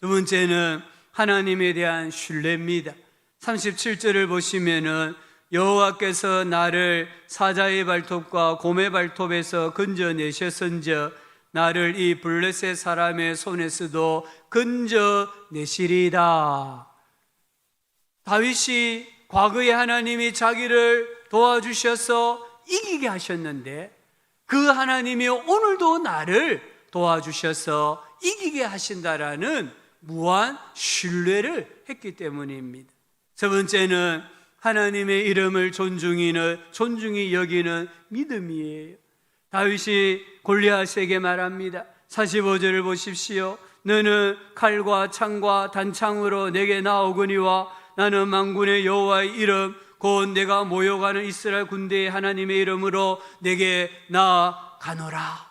두 번째는 하나님에 대한 신뢰입니다. 37절을 보시면은 여호와께서 나를 사자의 발톱과 곰의 발톱에서 건져내셨은즉 나를 이 블레셋 사람의 손에서도 건져내시리다. 다윗이 과거에 하나님이 자기를 도와주셔서 이기게 하셨는데 그 하나님이 오늘도 나를 도와주셔서 이기게 하신다라는 무한 신뢰를 했기 때문입니다. 첫 번째는 하나님의 이름을 존중히 여기는 믿음이에요. 다윗이 골리앗에게 말합니다. 45절을 보십시오. 너는 칼과 창과 단창으로 내게 나오거니와 나는 만군의 여호와의 이름 곧 내가 모여가는 이스라엘 군대의 하나님의 이름으로 내게 나아가노라.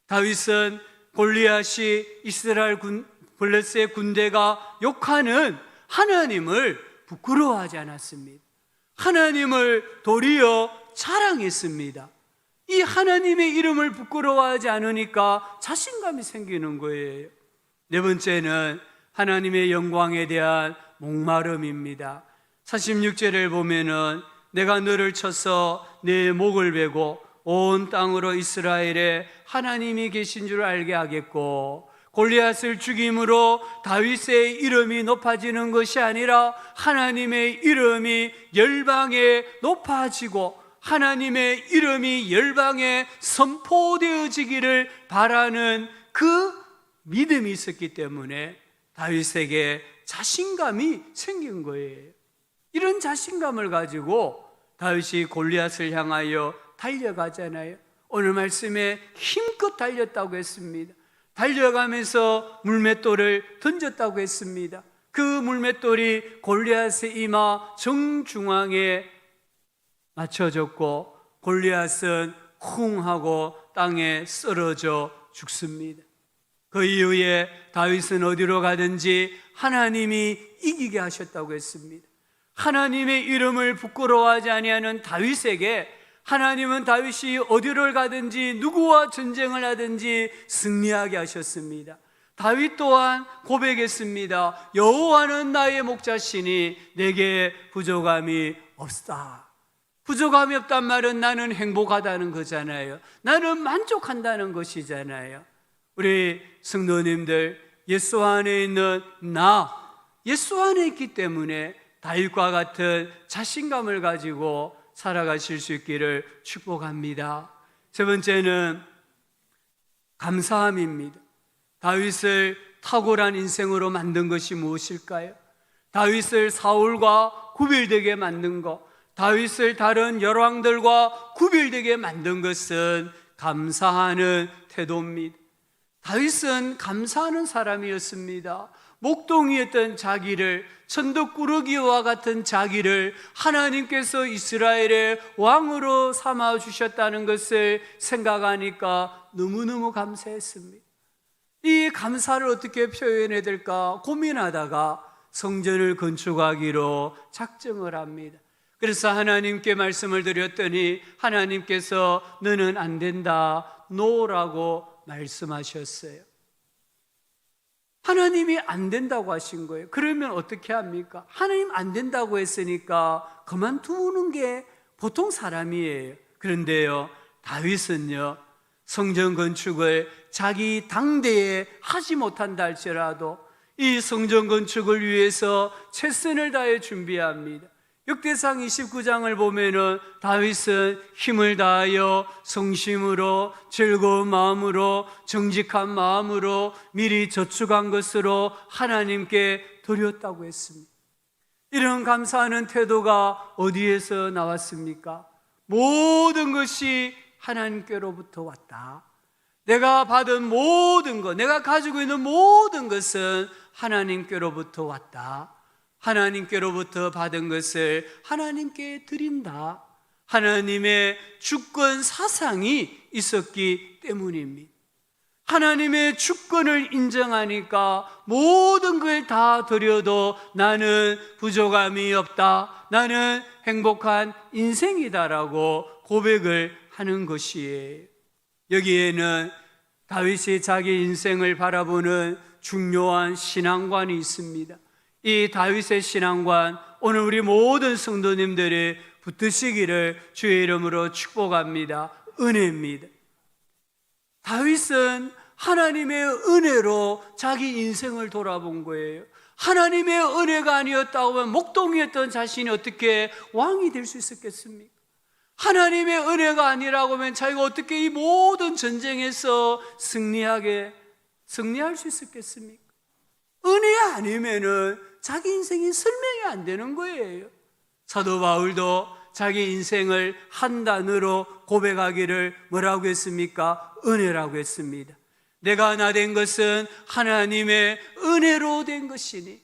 다윗은 골리앗이 이스라엘 블레셋의 군대가 욕하는 하나님을 부끄러워하지 않았습니다. 하나님을 도리어 자랑했습니다. 이 하나님의 이름을 부끄러워하지 않으니까 자신감이 생기는 거예요. 네 번째는 하나님의 영광에 대한 목마름입니다. 46절을 보면은 내가 너를 쳐서 내 목을 베고 온 땅으로 이스라엘에 하나님이 계신 줄 알게 하겠고, 골리앗을 죽임으로 다윗의 이름이 높아지는 것이 아니라 하나님의 이름이 열방에 높아지고 하나님의 이름이 열방에 선포되어지기를 바라는 그 믿음이 있었기 때문에 다윗에게 자신감이 생긴 거예요. 이런 자신감을 가지고 다윗이 골리앗을 향하여 달려가잖아요. 오늘 말씀에 힘껏 달렸다고 했습니다. 달려가면서 물맷돌을 던졌다고 했습니다. 그 물맷돌이 골리앗의 이마 정중앙에 맞춰졌고 골리앗은 쿵 하고 땅에 쓰러져 죽습니다. 그 이후에 다윗은 어디로 가든지 하나님이 이기게 하셨다고 했습니다. 하나님의 이름을 부끄러워하지 아니하는 다윗에게 하나님은 다윗이 어디를 가든지 누구와 전쟁을 하든지 승리하게 하셨습니다. 다윗 또한 고백했습니다. 여호와는 나의 목자시니 내게 부족함이 없다. 부족함이 없단 말은 나는 행복하다는 거잖아요. 나는 만족한다는 것이잖아요. 우리 성도님들, 예수 안에 있는 예수 안에 있기 때문에 다윗과 같은 자신감을 가지고 살아가실 수 있기를 축복합니다. 세 번째는 감사함입니다. 다윗을 탁월한 인생으로 만든 것이 무엇일까요? 다윗을 사울과 구별되게 만든 것, 다윗을 다른 열왕들과 구별되게 만든 것은 감사하는 태도입니다. 다윗은 감사하는 사람이었습니다. 목동이었던 자기를, 천덕꾸러기와 같은 자기를 하나님께서 이스라엘의 왕으로 삼아주셨다는 것을 생각하니까 너무너무 감사했습니다. 이 감사를 어떻게 표현해야 될까 고민하다가 성전을 건축하기로 작정을 합니다. 그래서 하나님께 말씀을 드렸더니 하나님께서 너는 안 된다, 노라고 말씀하셨어요. 하나님이 안 된다고 하신 거예요. 그러면 어떻게 합니까? 하나님 안 된다고 했으니까 그만두는 게 보통 사람이에요. 그런데요, 다윗은요, 성전 건축을 자기 당대에 하지 못한다 할지라도 이 성전 건축을 위해서 최선을 다해 준비합니다. 역대상 29장을 보면은 다윗은 힘을 다하여 성심으로 즐거운 마음으로 정직한 마음으로 미리 저축한 것으로 하나님께 드렸다고 했습니다. 이런 감사하는 태도가 어디에서 나왔습니까? 모든 것이 하나님께로부터 왔다. 내가 받은 모든 것, 내가 가지고 있는 모든 것은 하나님께로부터 왔다. 하나님께로부터 받은 것을 하나님께 드린다. 하나님의 주권 사상이 있었기 때문입니다. 하나님의 주권을 인정하니까 모든 걸 다 드려도 나는 부족함이 없다, 나는 행복한 인생이다라고 고백을 하는 것이에요. 여기에는 다윗이 자기 인생을 바라보는 중요한 신앙관이 있습니다. 이 다윗의 신앙관, 오늘 우리 모든 성도님들이 붙드시기를 주의 이름으로 축복합니다. 은혜입니다. 다윗은 하나님의 은혜로 자기 인생을 돌아본 거예요. 하나님의 은혜가 아니었다고 하면 목동이었던 자신이 어떻게 왕이 될 수 있었겠습니까? 하나님의 은혜가 아니라고 하면 자기가 어떻게 이 모든 전쟁에서 승리할 수 있었겠습니까? 은혜 아니면은 자기 인생이 설명이 안 되는 거예요. 사도 바울도 자기 인생을 한 단어로 고백하기를 뭐라고 했습니까? 은혜라고 했습니다. 내가 나 된 것은 하나님의 은혜로 된 것이니.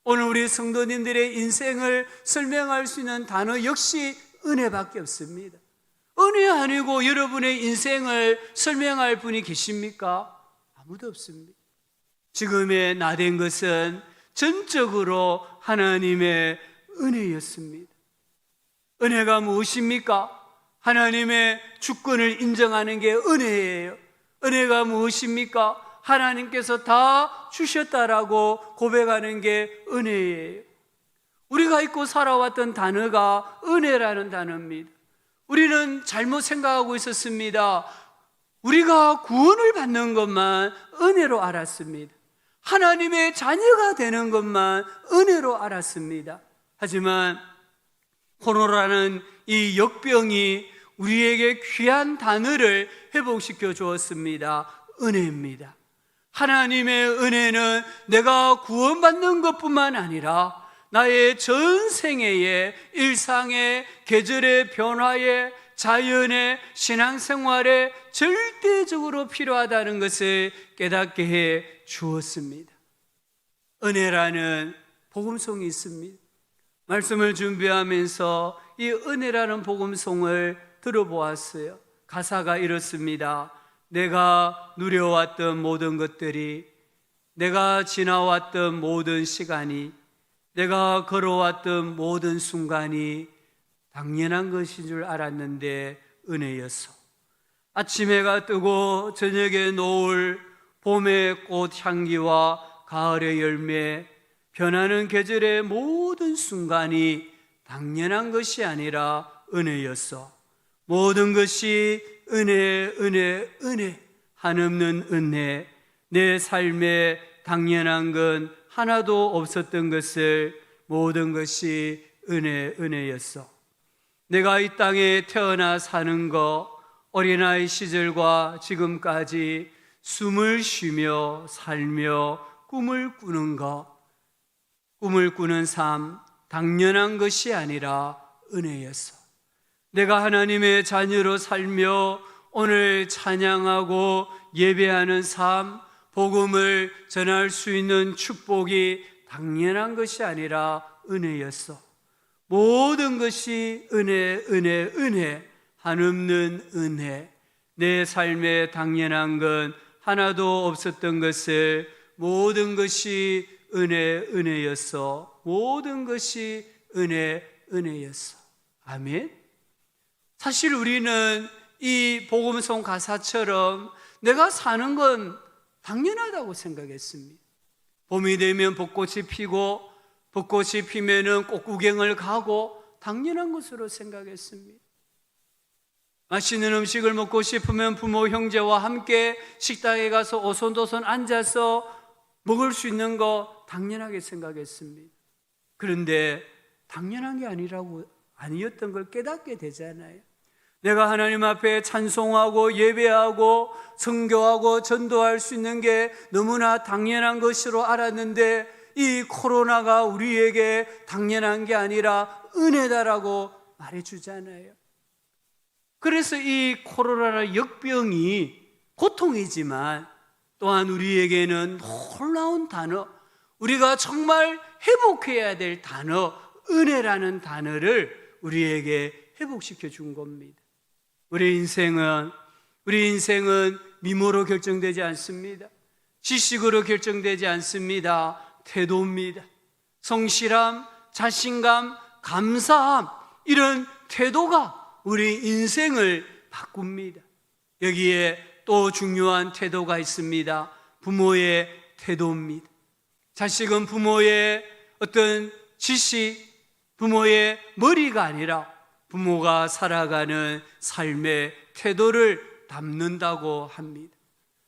오늘 우리 성도님들의 인생을 설명할 수 있는 단어 역시 은혜밖에 없습니다. 은혜 아니고 여러분의 인생을 설명할 분이 계십니까? 아무도 없습니다. 지금의 나 된 것은 전적으로 하나님의 은혜였습니다. 은혜가 무엇입니까? 하나님의 주권을 인정하는 게 은혜예요. 은혜가 무엇입니까? 하나님께서 다 주셨다라고 고백하는 게 은혜예요. 우리가 잊고 살아왔던 단어가 은혜라는 단어입니다. 우리는 잘못 생각하고 있었습니다. 우리가 구원을 받는 것만 은혜로 알았습니다. 하나님의 자녀가 되는 것만 은혜로 알았습니다. 하지만 코로나라는 이 역병이 우리에게 귀한 단어를 회복시켜 주었습니다. 은혜입니다. 하나님의 은혜는 내가 구원받는 것뿐만 아니라 나의 전생애의 일상의 계절의 변화에 자연의 신앙생활에 절대적으로 필요하다는 것을 깨닫게 해 주었습니다. 은혜라는 복음송이 있습니다. 말씀을 준비하면서 이 은혜라는 복음송을 들어보았어요. 가사가 이렇습니다. 내가 누려왔던 모든 것들이, 내가 지나왔던 모든 시간이, 내가 걸어왔던 모든 순간이 당연한 것인 줄 알았는데 은혜였어. 아침 해가 뜨고 저녁에 노을, 봄의 꽃 향기와 가을의 열매, 변하는 계절의 모든 순간이 당연한 것이 아니라 은혜였어. 모든 것이 은혜, 은혜, 은혜, 한없는 은혜. 내 삶에 당연한 건 하나도 없었던 것을 모든 것이 은혜, 은혜였어. 내가 이 땅에 태어나 사는 거, 어린아이 시절과 지금까지 숨을 쉬며 살며 꿈을 꾸는 것, 꿈을 꾸는 삶, 당연한 것이 아니라 은혜였어. 내가 하나님의 자녀로 살며 오늘 찬양하고 예배하는 삶, 복음을 전할 수 있는 축복이 당연한 것이 아니라 은혜였어. 모든 것이 은혜, 은혜, 은혜, 한없는 은혜. 내 삶에 당연한 건 하나도 없었던 것을 모든 것이 은혜, 은혜였어. 모든 것이 은혜, 은혜였어. 아멘. 사실 우리는 이 복음송 가사처럼 내가 사는 건 당연하다고 생각했습니다. 봄이 되면 벚꽃이 피고 벚꽃이 피면은 꽃구경을 가고 당연한 것으로 생각했습니다. 맛있는 음식을 먹고 싶으면 부모 형제와 함께 식당에 가서 오손도손 앉아서 먹을 수 있는 거 당연하게 생각했습니다. 그런데 당연한 게 아니었던 걸 깨닫게 되잖아요. 내가 하나님 앞에 찬송하고 예배하고 선교하고 전도할 수 있는 게 너무나 당연한 것으로 알았는데 이 코로나가 우리에게 당연한 게 아니라 은혜다라고 말해주잖아요. 그래서 이 코로나의 역병이 고통이지만 또한 우리에게는 놀라운 단어, 우리가 정말 회복해야 될 단어, 은혜라는 단어를 우리에게 회복시켜 준 겁니다. 우리 인생은 미모로 결정되지 않습니다. 지식으로 결정되지 않습니다. 태도입니다. 성실함, 자신감, 감사함, 이런 태도가 우리 인생을 바꿉니다. 여기에 또 중요한 태도가 있습니다. 부모의 태도입니다. 자식은 부모의 어떤 지식, 부모의 머리가 아니라 부모가 살아가는 삶의 태도를 담는다고 합니다.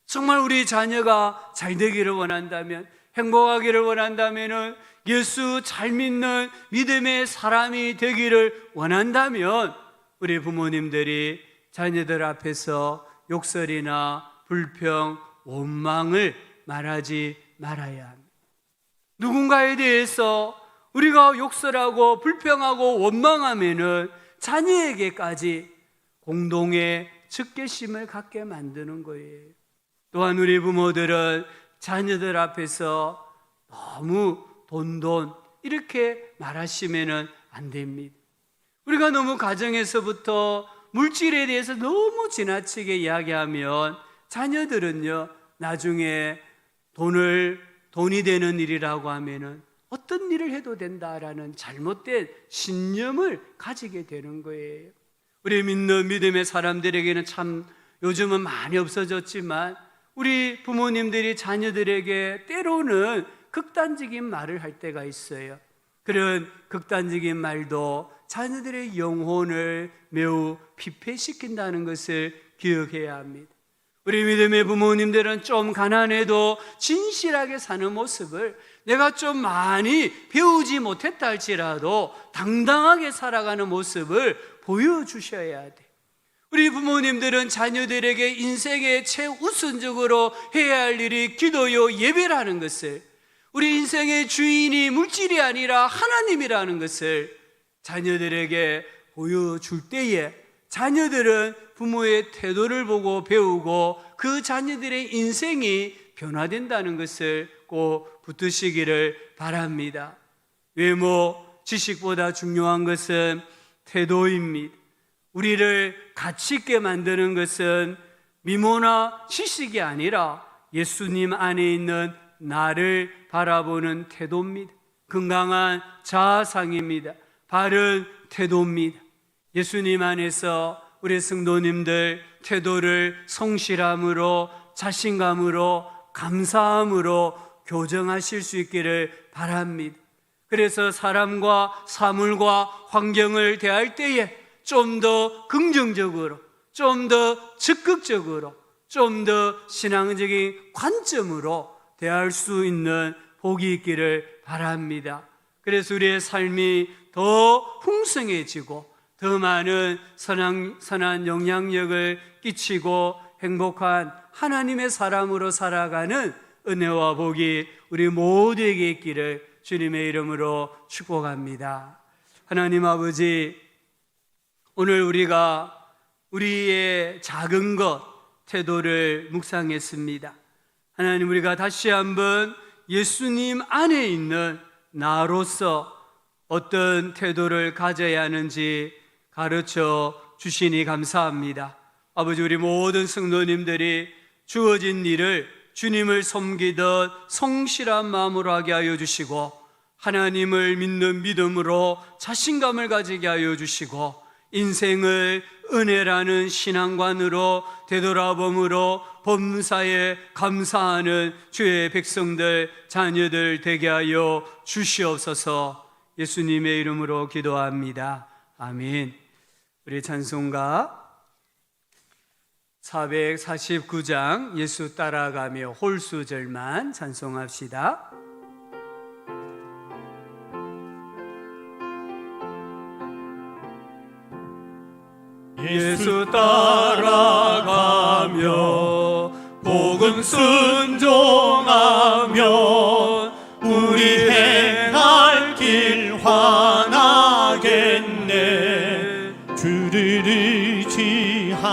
정말 우리 자녀가 잘 되기를 원한다면, 행복하기를 원한다면, 예수 잘 믿는 믿음의 사람이 되기를 원한다면 우리 부모님들이 자녀들 앞에서 욕설이나 불평, 원망을 말하지 말아야 합니다. 누군가에 대해서 우리가 욕설하고 불평하고 원망하면은 자녀에게까지 공동의 적개심을 갖게 만드는 거예요. 또한 우리 부모들은 자녀들 앞에서 너무 돈 이렇게 말하시면은 안 됩니다. 우리가 너무 가정에서부터 물질에 대해서 너무 지나치게 이야기하면 자녀들은요, 나중에 돈이 되는 일이라고 하면은 어떤 일을 해도 된다라는 잘못된 신념을 가지게 되는 거예요. 우리 믿는 믿음의 사람들에게는 참 요즘은 많이 없어졌지만 우리 부모님들이 자녀들에게 때로는 극단적인 말을 할 때가 있어요. 그런 극단적인 말도 자녀들의 영혼을 매우 피폐시킨다는 것을 기억해야 합니다. 우리 믿음의 부모님들은 좀 가난해도 진실하게 사는 모습을 내가 좀 많이 배우지 못했다 할지라도 당당하게 살아가는 모습을 보여주셔야 돼. 우리 부모님들은 자녀들에게 인생의 최우선적으로 해야 할 일이 기도요, 예배라는 것을, 우리 인생의 주인이 물질이 아니라 하나님이라는 것을 자녀들에게 보여줄 때에 자녀들은 부모의 태도를 보고 배우고 그 자녀들의 인생이 변화된다는 것을 꼭 붙드시기를 바랍니다. 외모, 지식보다 중요한 것은 태도입니다. 우리를 가치 있게 만드는 것은 미모나 지식이 아니라 예수님 안에 있는 나를 바라보는 태도입니다. 건강한 자아상입니다. 바른 태도입니다. 예수님 안에서 우리 성도님들 태도를 성실함으로, 자신감으로, 감사함으로 교정하실 수 있기를 바랍니다. 그래서 사람과 사물과 환경을 대할 때에 좀 더 긍정적으로, 좀 더 적극적으로, 좀 더 신앙적인 관점으로 대할 수 있는 복이 있기를 바랍니다. 그래서 우리의 삶이 더 풍성해지고 더 많은 선한 영향력을 끼치고 행복한 하나님의 사람으로 살아가는 은혜와 복이 우리 모두에게 있기를 주님의 이름으로 축복합니다. 하나님 아버지, 오늘 우리가 우리의 작은 것, 태도를 묵상했습니다. 하나님, 우리가 다시 한번 예수님 안에 있는 나로서 어떤 태도를 가져야 하는지 가르쳐 주시니 감사합니다. 아버지, 우리 모든 성도님들이 주어진 일을 주님을 섬기듯 성실한 마음으로 하게 하여 주시고, 하나님을 믿는 믿음으로 자신감을 가지게 하여 주시고, 인생을 은혜라는 신앙관으로 되돌아봄으로 범사에 감사하는 주의 백성들, 자녀들 되게 하여 주시옵소서. 예수님의 이름으로 기도합니다. 아멘. 우리 찬송가 449장 예수 따라가며 홀수절만 찬송합시다. 예수 따라가며 복음 순종하며 우리 행할 길 환하겠네.
주를 의지하며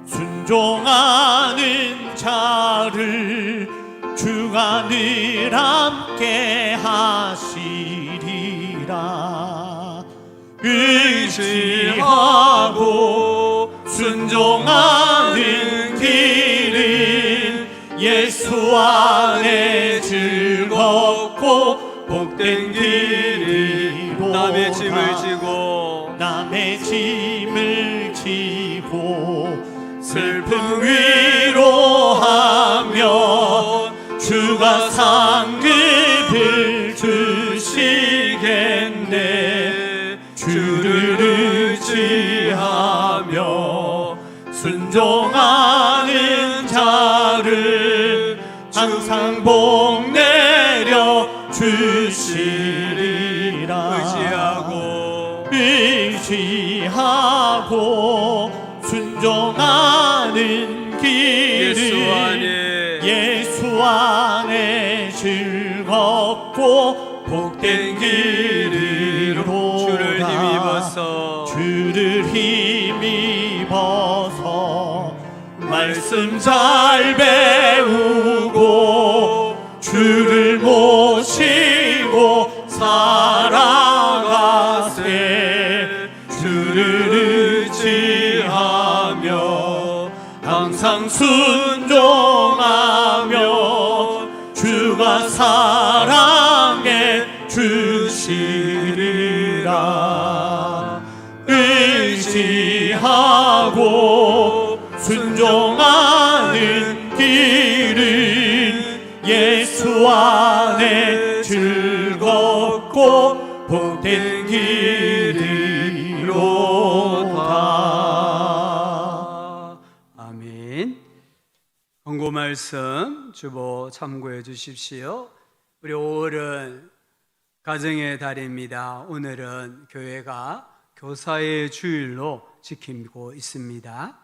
순종하는 자를 주가 늘 함께 하시리라. 의지하고 순종하는 길은 예수 안에 즐겁고 복된 길이로
남의 짐을 지고
남의 짐을 지고 슬픔 위로하며 주가 상급을 주시겠네. 주를 의지하며 순종하는 자를 항상 복 내려 주시리라.
의지하고
의지하고 순종하는 길은 예수 안에 즐겁고 복된 길이로다.
주를 힘입어서
주를 힘입어서 말씀 잘 배우고 주를 모시고 살아가세. 주를 의지하며 항상 순종하며 주가 사랑해 주시리라. 의지하고 순종하는 길은 예수 안에 즐겁고 복된 길이로다.
아멘. 권고 말씀 주보 참고해 주십시오. 우리 5월은 가정의 달입니다. 오늘은 교회가 교사의 주일로 지키고 있습니다.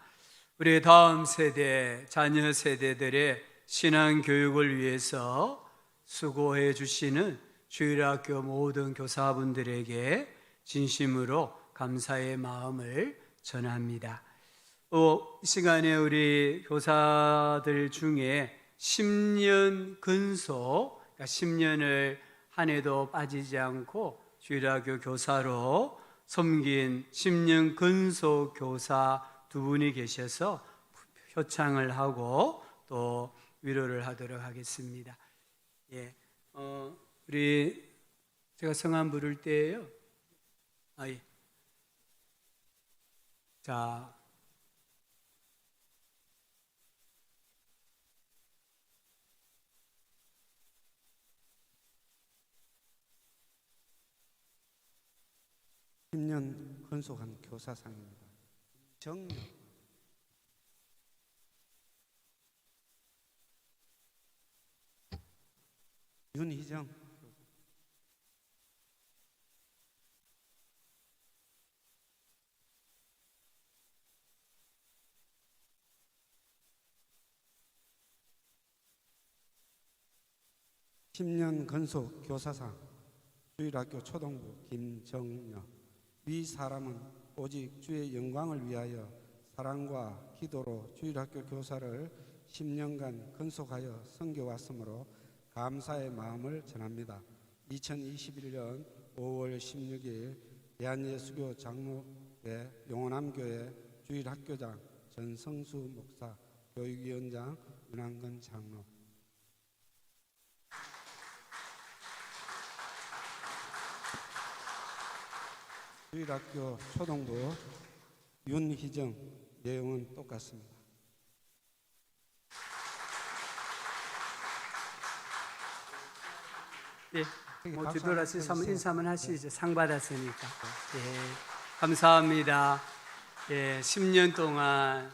우리 다음 세대, 자녀 세대들의 신앙 교육을 위해서 수고해 주시는 주일학교 모든 교사분들에게 진심으로 감사의 마음을 전합니다. 이 시간에 우리 교사들 중에 10년 근속, 그러니까 10년을 한 해도 빠지지 않고 주일학교 교사로 섬긴 10년 근속 교사 두 분이 계셔서 표창을 하고 또 위로를 하도록 하겠습니다. 예, 우리 제가 성함 부를 때예요. 예. 자,
(10년) 근속한 교사상입니다. 정력 윤희정 10년 근속 교사상 주일학교 초등부 김정녀. 위 사람은 오직 주의 영광을 위하여 사랑과 기도로 주일학교 교사를 10년간 근속하여 섬겨왔으므로 감사의 마음을 전합니다. 2021년 5월 16일 대한예수교 장로회 용원암교회 주일학교장 전성수 목사, 교육위원장 윤한근 장로. 주일학교 초등부 윤희정. 내용은 똑같습니다.
예, 뒤돌아서 인사 한번 하시죠. 상 받았으니까. 예, 감사합니다. 예, 10년 동안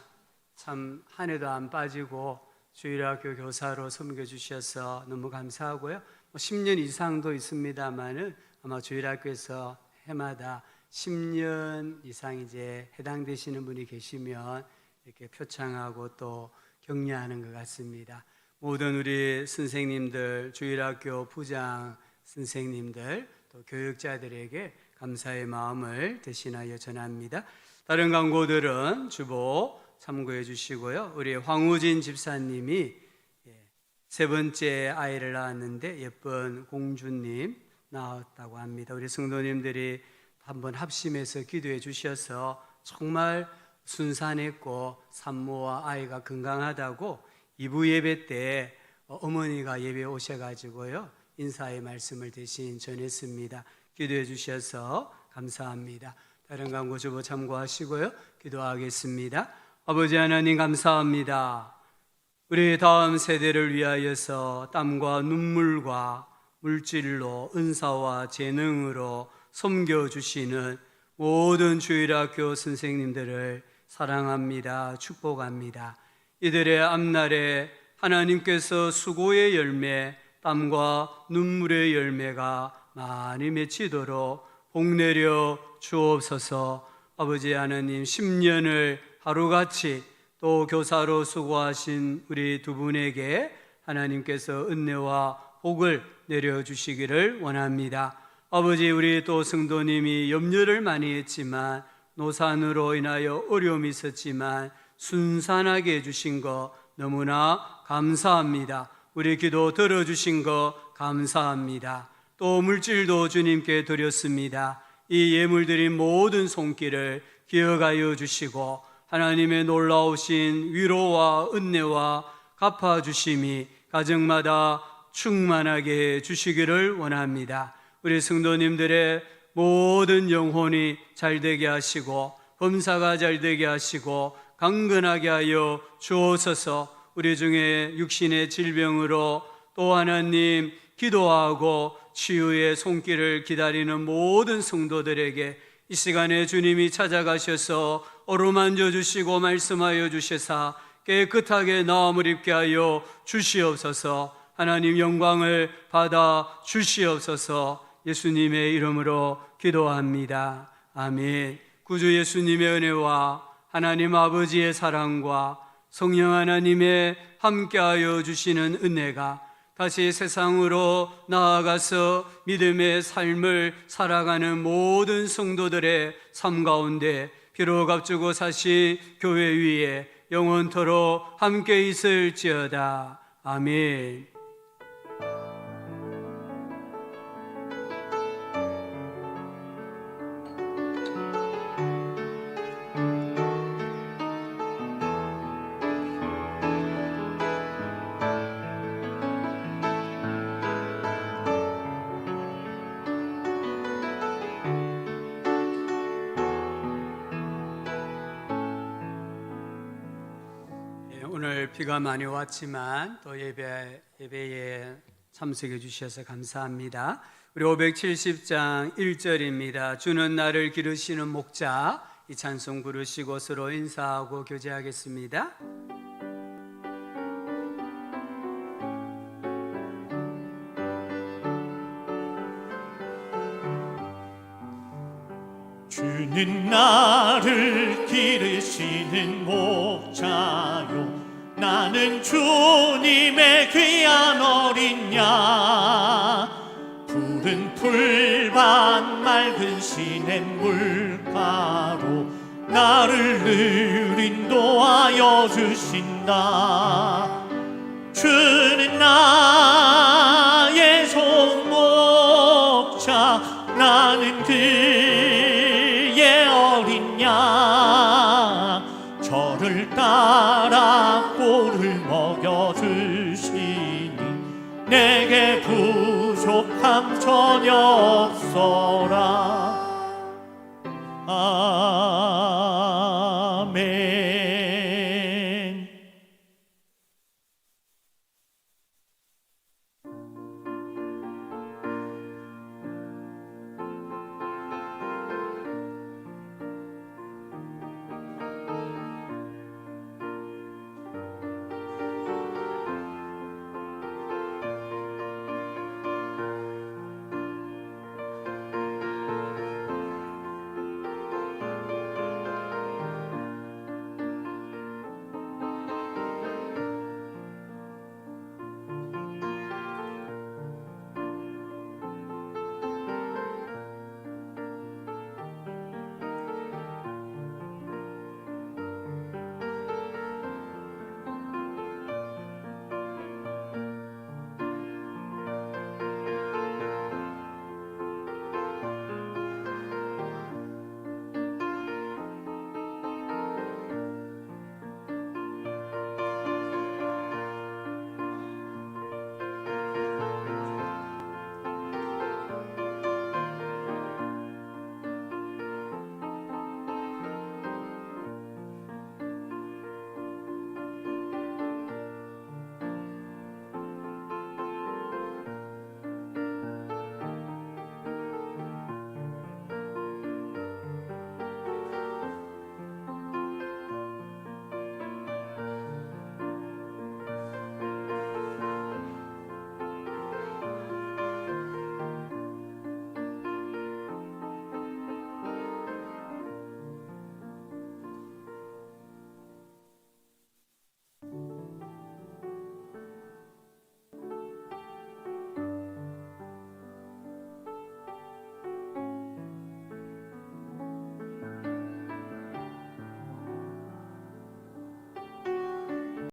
참 한 해도 안 빠지고 주일학교 교사로 섬겨주셔서 너무 감사하고요. 10년 이상도 있습니다만은 아마 주일학교에서 해마다 10년 이상 이제 해당되시는 분이 계시면 이렇게 표창하고 또 격려하는 것 같습니다. 모든 우리 선생님들, 주일학교 부장 선생님들, 또 교육자들에게 감사의 마음을 대신하여 전합니다. 다른 광고들은 주보 참고해 주시고요. 우리 황우진 집사님이 세 번째 아이를 낳았는데 예쁜 공주님 낳았다고 합니다. 우리 성도님들이 한번 합심해서 기도해 주셔서 정말 순산했고 산모와 아이가 건강하다고 2부 예배 때 어머니가 예배 오셔가지고요 인사의 말씀을 대신 전했습니다. 기도해 주셔서 감사합니다. 다른 광고 주보 참고하시고요 기도하겠습니다. 아버지 하나님 감사합니다. 우리 다음 세대를 위하여서 땀과 눈물과 물질로 은사와 재능으로 섬겨주시는 모든 주일학교 선생님들을 사랑합니다. 축복합니다. 이들의 앞날에 하나님께서 수고의 열매, 땀과 눈물의 열매가 많이 맺히도록 복 내려 주옵소서. 아버지 하나님, 10년을 하루같이 또 교사로 수고하신 우리 두 분에게 하나님께서 은혜와 복을 내려주시기를 원합니다. 아버지, 우리 또 성도님이 염려를 많이 했지만, 노산으로 인하여 어려움이 있었지만 순산하게 해주신 거 너무나 감사합니다. 우리 기도 들어주신 거 감사합니다. 또 물질도 주님께 드렸습니다. 이 예물드린 모든 손길을 기억하여 주시고 하나님의 놀라우신 위로와 은혜와 갚아주심이 가정마다 충만하게 해 주시기를 원합니다. 우리 성도님들의 모든 영혼이 잘되게 하시고 범사가 잘되게 하시고 강건하게 하여 주옵소서. 우리 중에 육신의 질병으로 또 하나님 기도하고 치유의 손길을 기다리는 모든 성도들에게 이 시간에 주님이 찾아가셔서 어루만져 주시고 말씀하여 주시사 깨끗하게 나음을 입게 하여 주시옵소서. 하나님 영광을 받아 주시옵소서. 예수님의 이름으로 기도합니다. 아멘. 구주 예수님의 은혜와 하나님 아버지의 사랑과 성령 하나님의 함께하여 주시는 은혜가 다시 세상으로 나아가서 믿음의 삶을 살아가는 모든 성도들의 삶 가운데 비록 앞두고 사신 교회 위에 영원토록 함께 있을지어다. 아멘. 오늘 비가 많이 왔지만 또 예배에 참석해 주셔서 감사합니다. 우리 570장 1절입니다. 주는 나를 기르시는 목자. 이 찬송 부르시고 서로 인사하고 교제하겠습니다.
주는 나를 기르시는 목자요, 나는 주님의 귀한 어린 양. 푸른 풀밭 맑은 시냇물가로 나를 늘 인도하여 주신다. 주는 나의 손목자, 나는 그의 어린 양. 저를 따라 꼴을 먹여주시니 내게 부족함 전혀 없어라.